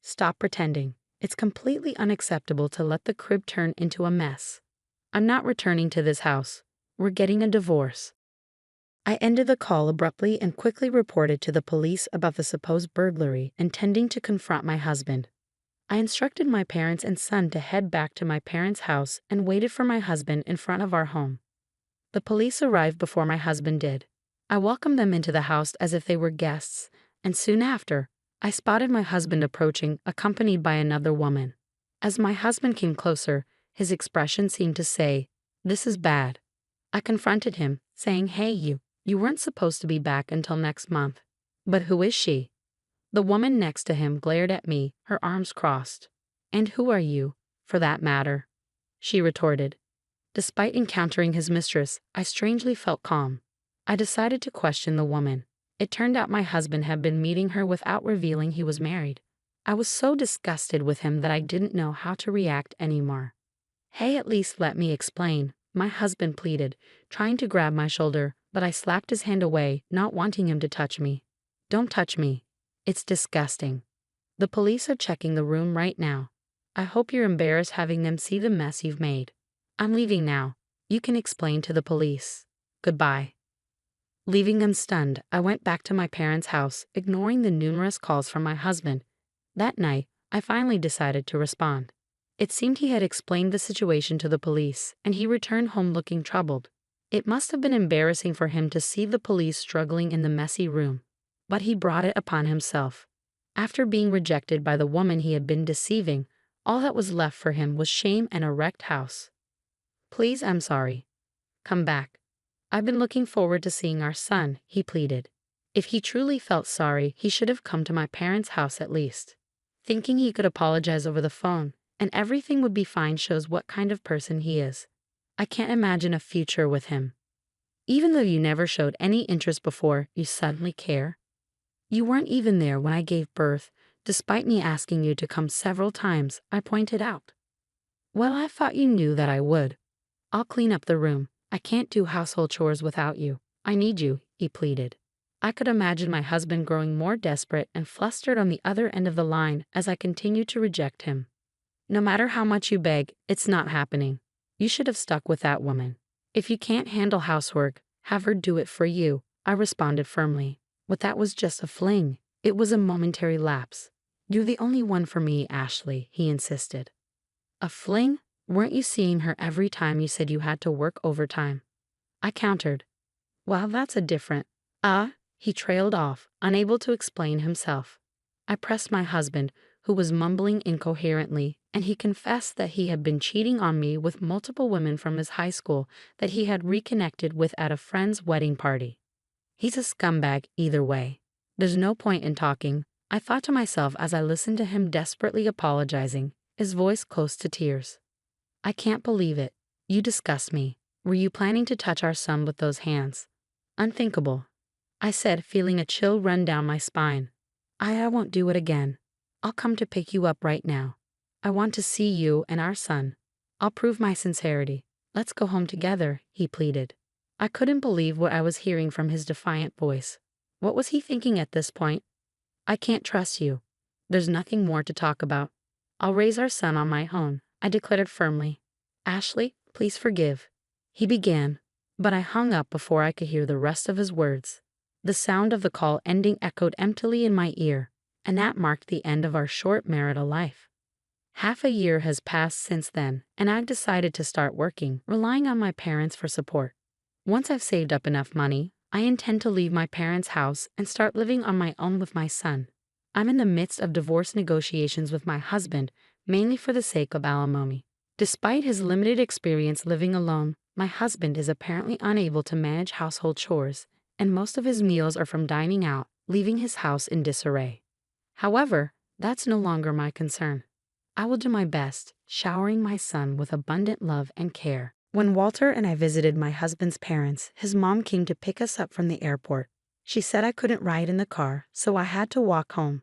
Stop pretending. It's completely unacceptable to let the crib turn into a mess. I'm not returning to this house. We're getting a divorce. I ended the call abruptly and quickly reported to the police about the supposed burglary, intending to confront my husband. I instructed my parents and son to head back to my parents' house and waited for my husband in front of our home. The police arrived before my husband did. I welcomed them into the house as if they were guests, and soon after, I spotted my husband approaching, accompanied by another woman. As my husband came closer, his expression seemed to say, "This is bad." I confronted him, saying, "Hey, you weren't supposed to be back until next month." "But who is she?" The woman next to him glared at me, her arms crossed. "And who are you, for that matter?" she retorted. Despite encountering his mistress, I strangely felt calm. I decided to question the woman. It turned out my husband had been meeting her without revealing he was married. I was so disgusted with him that I didn't know how to react anymore. "Hey, at least let me explain," my husband pleaded, trying to grab my shoulder, but I slapped his hand away, not wanting him to touch me. "Don't touch me. It's disgusting. The police are checking the room right now. I hope you're embarrassed having them see the mess you've made. I'm leaving now. You can explain to the police. Goodbye." Leaving them stunned, I went back to my parents' house, ignoring the numerous calls from my husband. That night, I finally decided to respond. It seemed he had explained the situation to the police, and he returned home looking troubled. It must have been embarrassing for him to see the police struggling in the messy room, but he brought it upon himself. After being rejected by the woman he had been deceiving, all that was left for him was shame and a wrecked house. "Please, I'm sorry. Come back. I've been looking forward to seeing our son," he pleaded. If he truly felt sorry, he should have come to my parents' house at least. Thinking he could apologize over the phone, and everything would be fine shows what kind of person he is. I can't imagine a future with him. Even though you never showed any interest before, you suddenly care? You weren't even there when I gave birth, despite me asking you to come several times, I pointed out. "Well, I thought you knew that I would. I'll clean up the room. I can't do household chores without you. I need you," he pleaded. I could imagine my husband growing more desperate and flustered on the other end of the line as I continued to reject him. "No matter how much you beg, it's not happening. You should have stuck with that woman. If you can't handle housework, have her do it for you," I responded firmly. "But that was just a fling. It was a momentary lapse. You're the only one for me, Ashley," he insisted. "A fling? Weren't you seeing her every time you said you had to work overtime?" I countered. "Well, that's a different—" He trailed off, unable to explain himself. I pressed my husband, who was mumbling incoherently, and he confessed that he had been cheating on me with multiple women from his high school that he had reconnected with at a friend's wedding party. He's a scumbag either way. There's no point in talking, I thought to myself as I listened to him desperately apologizing, his voice close to tears. "I can't believe it. You disgust me. Were you planning to touch our son with those hands?" "Unthinkable," I said, feeling a chill run down my spine. I won't do it again. I'll come to pick you up right now. I want to see you and our son. I'll prove my sincerity. Let's go home together," he pleaded. I couldn't believe what I was hearing from his defiant voice. What was he thinking at this point? "I can't trust you. There's nothing more to talk about. I'll raise our son on my own," I declared firmly. "Ashley, please forgive," he began, but I hung up before I could hear the rest of his words. The sound of the call ending echoed emptily in my ear, and that marked the end of our short marital life. Half a year has passed since then, and I've decided to start working, relying on my parents for support. Once I've saved up enough money, I intend to leave my parents' house and start living on my own with my son. I'm in the midst of divorce negotiations with my husband, mainly for the sake of alimony. Despite his limited experience living alone, my husband is apparently unable to manage household chores, and most of his meals are from dining out, leaving his house in disarray. However, that's no longer my concern. I will do my best, showering my son with abundant love and care. When Walter and I visited my husband's parents, his mom came to pick us up from the airport. She said I couldn't ride in the car, so I had to walk home.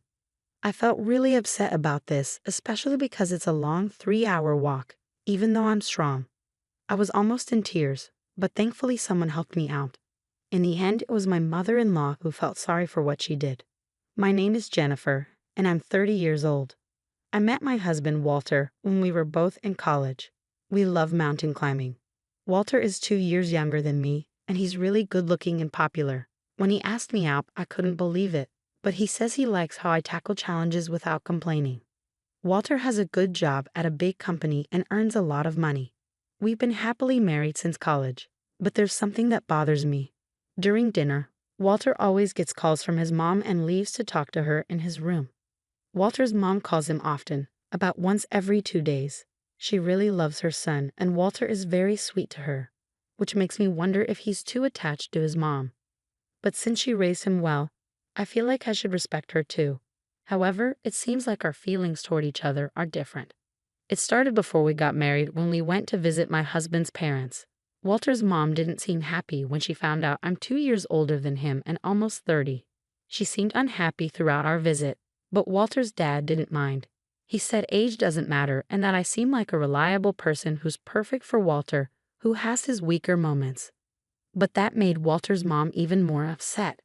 I felt really upset about this, especially because it's a long 3-hour walk, even though I'm strong. I was almost in tears, but thankfully someone helped me out. In the end, it was my mother-in-law who felt sorry for what she did. My name is Jennifer, and I'm 30 years old. I met my husband, Walter, when we were both in college. We love mountain climbing. Walter is 2 years younger than me, and he's really good-looking and popular. When he asked me out, I couldn't believe it, but he says he likes how I tackle challenges without complaining. Walter has a good job at a big company and earns a lot of money. We've been happily married since college, but there's something that bothers me. During dinner, Walter always gets calls from his mom and leaves to talk to her in his room. Walter's mom calls him often, about once every 2 days. She really loves her son, and Walter is very sweet to her, which makes me wonder if he's too attached to his mom. But since she raised him well, I feel like I should respect her too. However, it seems like our feelings toward each other are different. It started before we got married when we went to visit my husband's parents. Walter's mom didn't seem happy when she found out I'm 2 years older than him and almost 30. She seemed unhappy throughout our visit, but Walter's dad didn't mind. He said age doesn't matter and that I seem like a reliable person who's perfect for Walter, who has his weaker moments. But that made Walter's mom even more upset.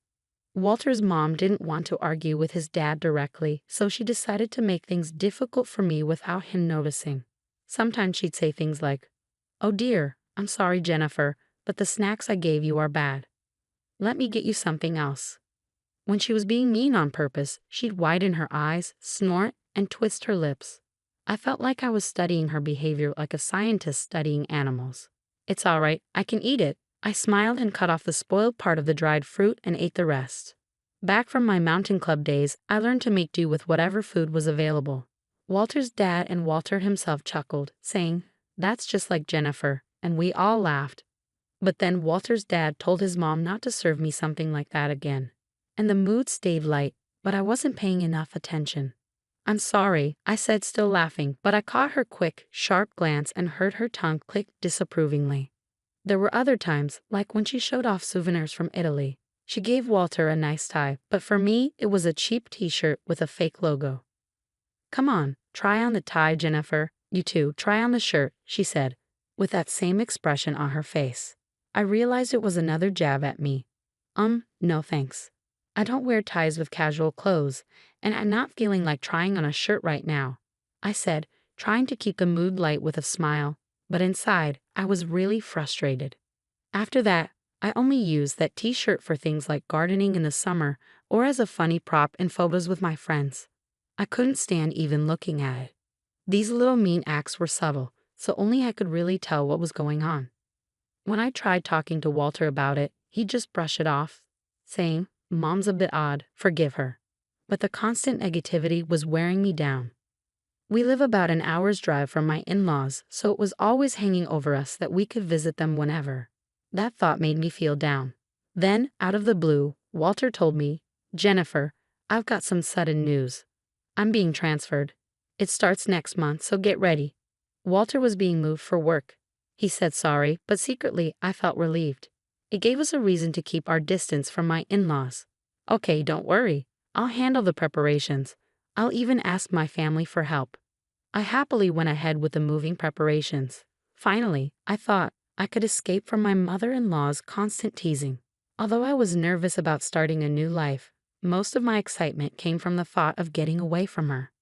Walter's mom didn't want to argue with his dad directly, so she decided to make things difficult for me without him noticing. Sometimes she'd say things like, "Oh dear, I'm sorry, Jennifer, but the snacks I gave you are bad. Let me get you something else." When she was being mean on purpose, she'd widen her eyes, snort, and twist her lips. I felt like I was studying her behavior like a scientist studying animals. "It's all right, I can eat it." I smiled and cut off the spoiled part of the dried fruit and ate the rest. Back from my mountain club days, I learned to make do with whatever food was available. Walter's dad and Walter himself chuckled, saying, "That's just like Jennifer," and we all laughed. But then Walter's dad told his mom not to serve me something like that again. And the mood stayed light, but I wasn't paying enough attention. "I'm sorry," I said, still laughing, but I caught her quick, sharp glance and heard her tongue click disapprovingly. There were other times, like when she showed off souvenirs from Italy. She gave Walter a nice tie, but for me, it was a cheap t-shirt with a fake logo. "Come on, try on the tie, Jennifer. You too, try on the shirt," she said, with that same expression on her face. I realized it was another jab at me. No thanks. I don't wear ties with casual clothes, and I'm not feeling like trying on a shirt right now, I said, trying to keep the mood light with a smile, but inside, I was really frustrated. After that, I only used that t-shirt for things like gardening in the summer or as a funny prop in photos with my friends. I couldn't stand even looking at it. These little mean acts were subtle, so only I could really tell what was going on. When I tried talking to Walter about it, he'd just brush it off, saying, "Mom's a bit odd, forgive her." But the constant negativity was wearing me down. We live about an hour's drive from my in-laws, so it was always hanging over us that we could visit them whenever. That thought made me feel down. Then, out of the blue, Walter told me, "Jennifer, I've got some sudden news. I'm being transferred. It starts next month, so get ready." Walter was being moved for work. He said sorry, but secretly I felt relieved. It gave us a reason to keep our distance from my in-laws. "Okay, don't worry. I'll handle the preparations. I'll even ask my family for help." I happily went ahead with the moving preparations. Finally, I thought I could escape from my mother-in-law's constant teasing. Although I was nervous about starting a new life, most of my excitement came from the thought of getting away from her.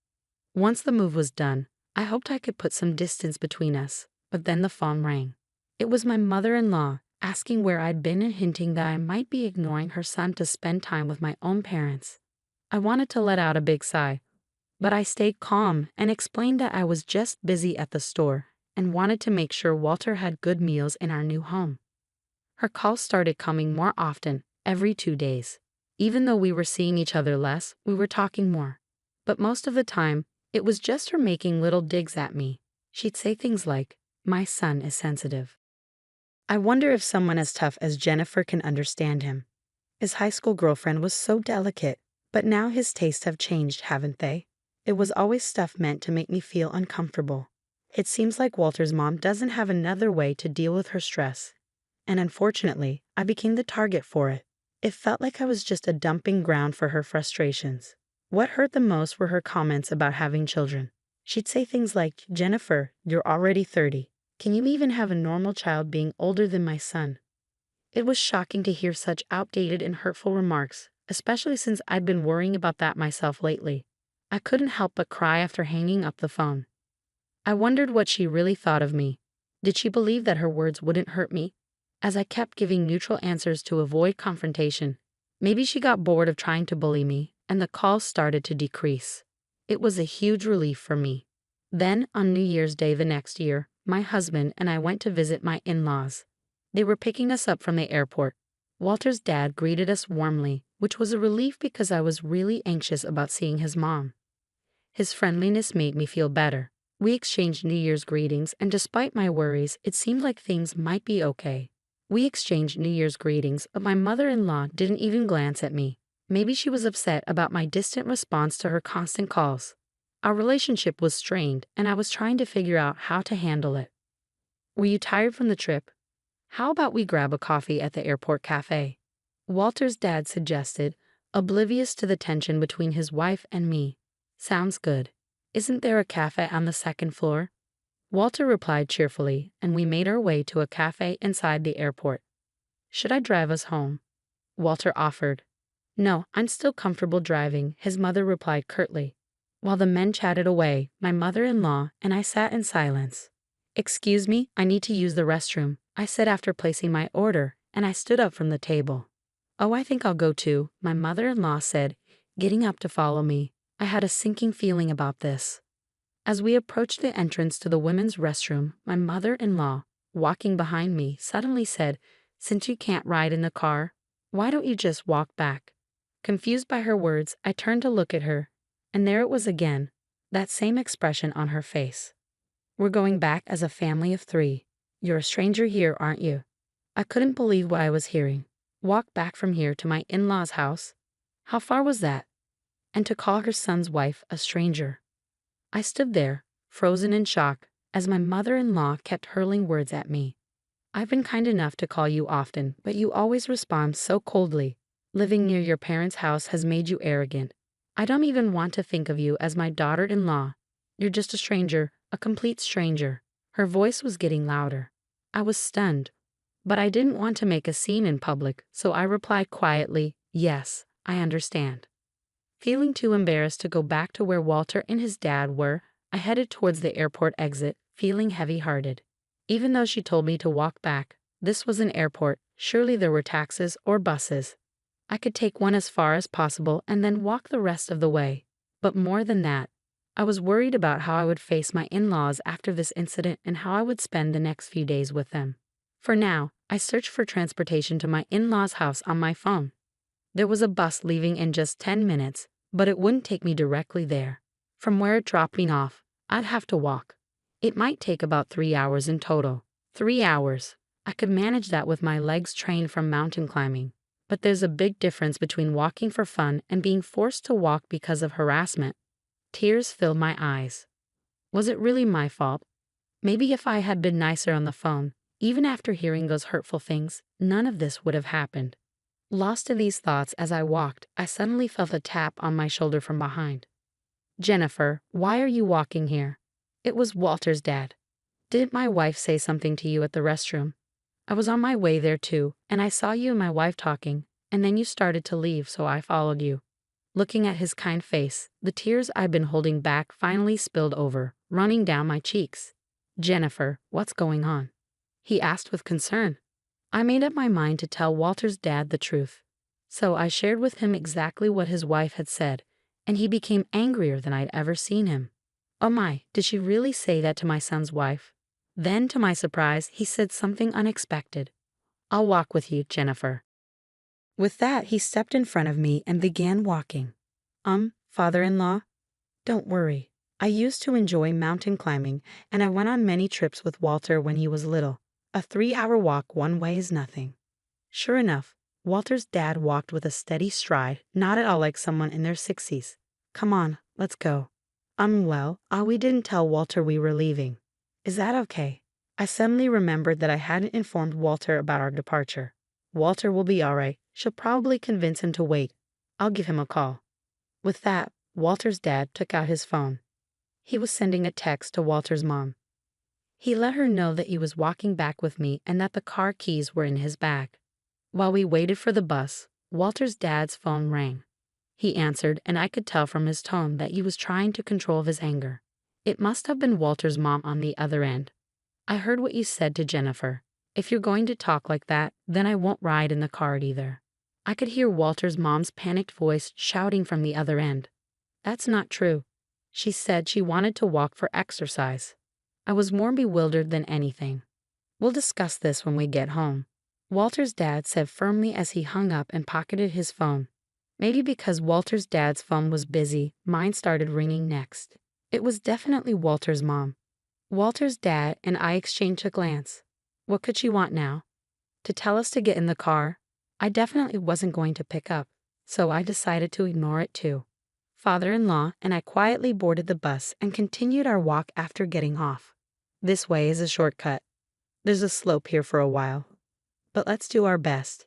Once the move was done, I hoped I could put some distance between us, but then the phone rang. It was my mother-in-law, asking where I'd been and hinting that I might be ignoring her son to spend time with my own parents. I wanted to let out a big sigh, but I stayed calm and explained that I was just busy at the store and wanted to make sure Walter had good meals in our new home. Her calls started coming more often, every 2 days. Even though we were seeing each other less, we were talking more. But most of the time, it was just her making little digs at me. She'd say things like, "My son is sensitive." I wonder if someone as tough as Jennifer can understand him. His high school girlfriend was so delicate, but now his tastes have changed, haven't they? It was always stuff meant to make me feel uncomfortable. It seems like Walter's mom doesn't have another way to deal with her stress. And unfortunately, I became the target for it. It felt like I was just a dumping ground for her frustrations. What hurt the most were her comments about having children. She'd say things like, "Jennifer, you're already 30. Can you even have a normal child being older than my son?" It was shocking to hear such outdated and hurtful remarks, especially since I'd been worrying about that myself lately. I couldn't help but cry after hanging up the phone. I wondered what she really thought of me. Did she believe that her words wouldn't hurt me? As I kept giving neutral answers to avoid confrontation, maybe she got bored of trying to bully me, and the calls started to decrease. It was a huge relief for me. Then, on New Year's Day the next year, my husband and I went to visit my in-laws. They were picking us up from the airport. Walter's dad greeted us warmly, which was a relief because I was really anxious about seeing his mom. His friendliness made me feel better. We exchanged New Year's greetings, and despite my worries, it seemed like things might be okay. We exchanged New Year's greetings, but my mother-in-law didn't even glance at me. Maybe she was upset about my distant response to her constant calls. Our relationship was strained, and I was trying to figure out how to handle it. "Were you tired from the trip? How about we grab a coffee at the airport cafe?" Walter's dad suggested, oblivious to the tension between his wife and me. "Sounds good. Isn't there a cafe on the second floor?" Walter replied cheerfully, and we made our way to a cafe inside the airport. "Should I drive us home?" Walter offered. "No, I'm still comfortable driving," his mother replied curtly. While the men chatted away, my mother-in-law and I sat in silence. "Excuse me, I need to use the restroom," I said after placing my order, and I stood up from the table. "Oh, I think I'll go too," my mother-in-law said, getting up to follow me. I had a sinking feeling about this. As we approached the entrance to the women's restroom, my mother-in-law, walking behind me, suddenly said, "Since you can't ride in the car, why don't you just walk back?" Confused by her words, I turned to look at her, and there it was again, that same expression on her face. "We're going back as a family of 3. You're a stranger here, aren't you?" I couldn't believe what I was hearing. Walk back from here to my in-laws' house? How far was that? And to call her son's wife a stranger. I stood there, frozen in shock, as my mother-in-law kept hurling words at me. "I've been kind enough to call you often, but you always respond so coldly. Living near your parents' house has made you arrogant. I don't even want to think of you as my daughter-in-law. You're just a stranger, a complete stranger." Her voice was getting louder. I was stunned, but I didn't want to make a scene in public, so I replied quietly, "Yes, I understand." Feeling too embarrassed to go back to where Walter and his dad were, I headed towards the airport exit, feeling heavy-hearted. Even though she told me to walk back, this was an airport, surely there were taxis or buses. I could take one as far as possible and then walk the rest of the way. But more than that, I was worried about how I would face my in-laws after this incident and how I would spend the next few days with them. For now, I searched for transportation to my in-laws' house on my phone. There was a bus leaving in just 10 minutes, but it wouldn't take me directly there. From where it dropped me off, I'd have to walk. It might take about 3 hours in total. 3 hours. I could manage that with my legs trained from mountain climbing. But there's a big difference between walking for fun and being forced to walk because of harassment. Tears filled my eyes. Was it really my fault? Maybe if I had been nicer on the phone, even after hearing those hurtful things, none of this would have happened. Lost in these thoughts as I walked, I suddenly felt a tap on my shoulder from behind. "Jennifer, why are you walking here?" It was Walter's dad. "Didn't my wife say something to you at the restroom?" "I was on my way there too, and I saw you and my wife talking, and then you started to leave, so I followed you." Looking at his kind face, the tears I'd been holding back finally spilled over, running down my cheeks. "Jennifer, what's going on?" he asked with concern. I made up my mind to tell Walter's dad the truth. So I shared with him exactly what his wife had said, and he became angrier than I'd ever seen him. Oh my, did she really say that to my son's wife? Then, to my surprise, he said something unexpected. "I'll walk with you, Jennifer." With that, he stepped in front of me and began walking. Father-in-law? Don't worry. I used to enjoy mountain climbing, and I went on many trips with Walter when he was little. A 3-hour walk one way is nothing. Sure enough, Walter's dad walked with a steady stride, not at all like someone in their 60s. "Come on, let's go." We didn't tell Walter we were leaving. Is that okay? I suddenly remembered that I hadn't informed Walter about our departure. Walter will be all right. She'll probably convince him to wait. I'll give him a call. With that, Walter's dad took out his phone. He was sending a text to Walter's mom. He let her know that he was walking back with me and that the car keys were in his bag. While we waited for the bus, Walter's dad's phone rang. He answered, and I could tell from his tone that he was trying to control his anger. It must have been Walter's mom on the other end. I heard what you said to Jennifer. If you're going to talk like that, then I won't ride in the car either. I could hear Walter's mom's panicked voice shouting from the other end. That's not true. She said she wanted to walk for exercise. I was more bewildered than anything. We'll discuss this when we get home, Walter's dad said firmly as he hung up and pocketed his phone. Maybe because Walter's dad's phone was busy, mine started ringing next. It was definitely Walter's mom. Walter's dad and I exchanged a glance. What could she want now? To tell us to get in the car? I definitely wasn't going to pick up, so I decided to ignore it too. Father-in-law and I quietly boarded the bus and continued our walk after getting off. This way is a shortcut. There's a slope here for a while. But let's do our best,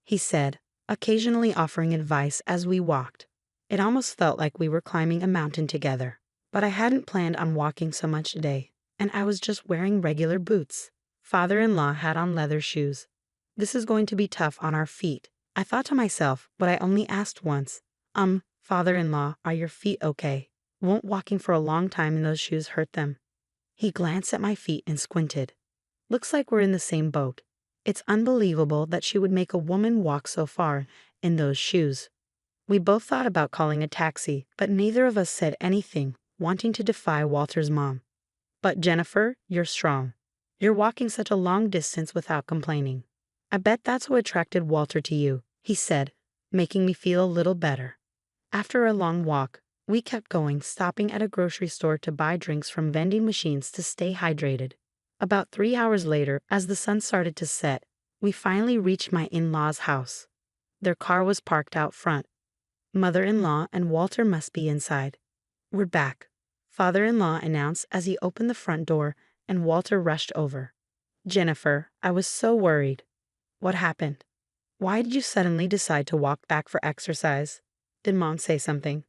he said, occasionally offering advice as we walked. It almost felt like we were climbing a mountain together. But I hadn't planned on walking so much today, and I was just wearing regular boots. Father-in-law had on leather shoes. This is going to be tough on our feet, I thought to myself, but I only asked once. Father-in-law, are your feet okay? Won't walking for a long time in those shoes hurt them? He glanced at my feet and squinted. Looks like we're in the same boat. It's unbelievable that she would make a woman walk so far in those shoes. We both thought about calling a taxi, but neither of us said anything, wanting to defy Walter's mom. But Jennifer, you're strong. You're walking such a long distance without complaining. I bet that's what attracted Walter to you, he said, making me feel a little better. After a long walk, we kept going, stopping at a grocery store to buy drinks from vending machines to stay hydrated. About 3 hours later, as the sun started to set, we finally reached my in-laws' house. Their car was parked out front. Mother-in-law and Walter must be inside. We're back, Father-in-law announced as he opened the front door and Walter rushed over. Jennifer, I was so worried. What happened? Why did you suddenly decide to walk back for exercise? Did Mom say something?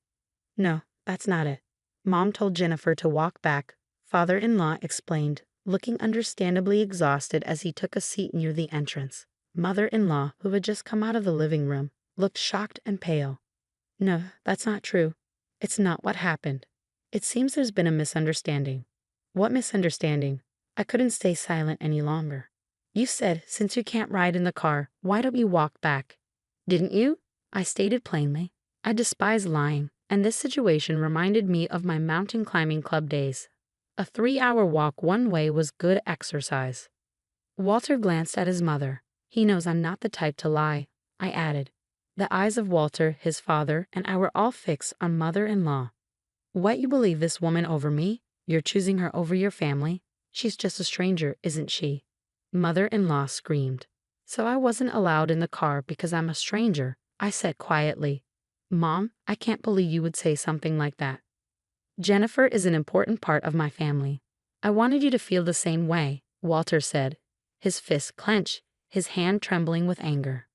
No, that's not it. Mom told Jennifer to walk back, Father-in-law explained, looking understandably exhausted as he took a seat near the entrance. Mother-in-law, who had just come out of the living room, looked shocked and pale. No, that's not true. It's not what happened. It seems there's been a misunderstanding. What misunderstanding? I couldn't stay silent any longer. You said, since you can't ride in the car, why don't you walk back? Didn't you? I stated plainly. I despise lying, and this situation reminded me of my mountain climbing club days. A 3-hour walk one way was good exercise. Walter glanced at his mother. He knows I'm not the type to lie, I added. The eyes of Walter, his father, and I were all fixed on mother-in-law. What, you believe this woman over me? You're choosing her over your family? She's just a stranger, isn't she? Mother-in-law screamed. So I wasn't allowed in the car because I'm a stranger, I said quietly. Mom, I can't believe you would say something like that. Jennifer is an important part of my family. I wanted you to feel the same way, Walter said, his fist clenched, his hand trembling with anger.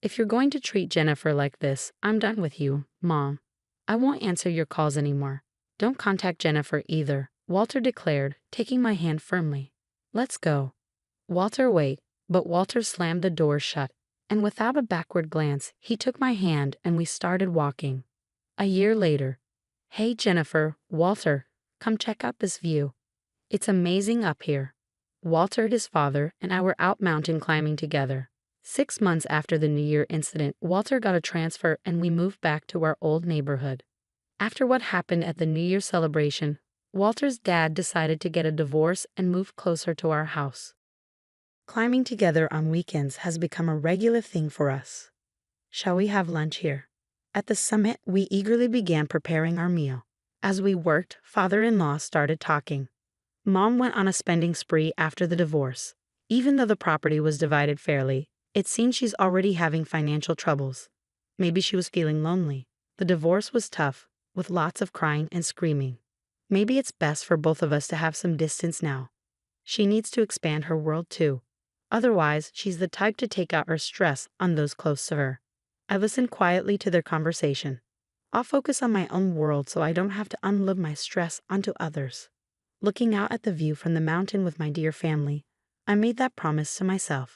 If you're going to treat Jennifer like this, I'm done with you, Mom. I won't answer your calls anymore. Don't contact Jennifer either, Walter declared, taking my hand firmly. Let's go. Walter, wait, but Walter slammed the door shut, and without a backward glance, he took my hand and we started walking. A year later. Hey Jennifer, Walter, come check out this view. It's amazing up here. Walter, his father, and I were out mountain climbing together. 6 months after the New Year incident, Walter got a transfer and we moved back to our old neighborhood. After what happened at the New Year celebration, Walter's dad decided to get a divorce and move closer to our house. Climbing together on weekends has become a regular thing for us. Shall we have lunch here? At the summit, we eagerly began preparing our meal. As we worked, Father-in-law started talking. Mom went on a spending spree after the divorce. Even though the property was divided fairly, it seems she's already having financial troubles. Maybe she was feeling lonely. The divorce was tough, with lots of crying and screaming. Maybe it's best for both of us to have some distance now. She needs to expand her world too. Otherwise, she's the type to take out her stress on those close to her. I listened quietly to their conversation. I'll focus on my own world so I don't have to unload my stress onto others. Looking out at the view from the mountain with my dear family, I made that promise to myself.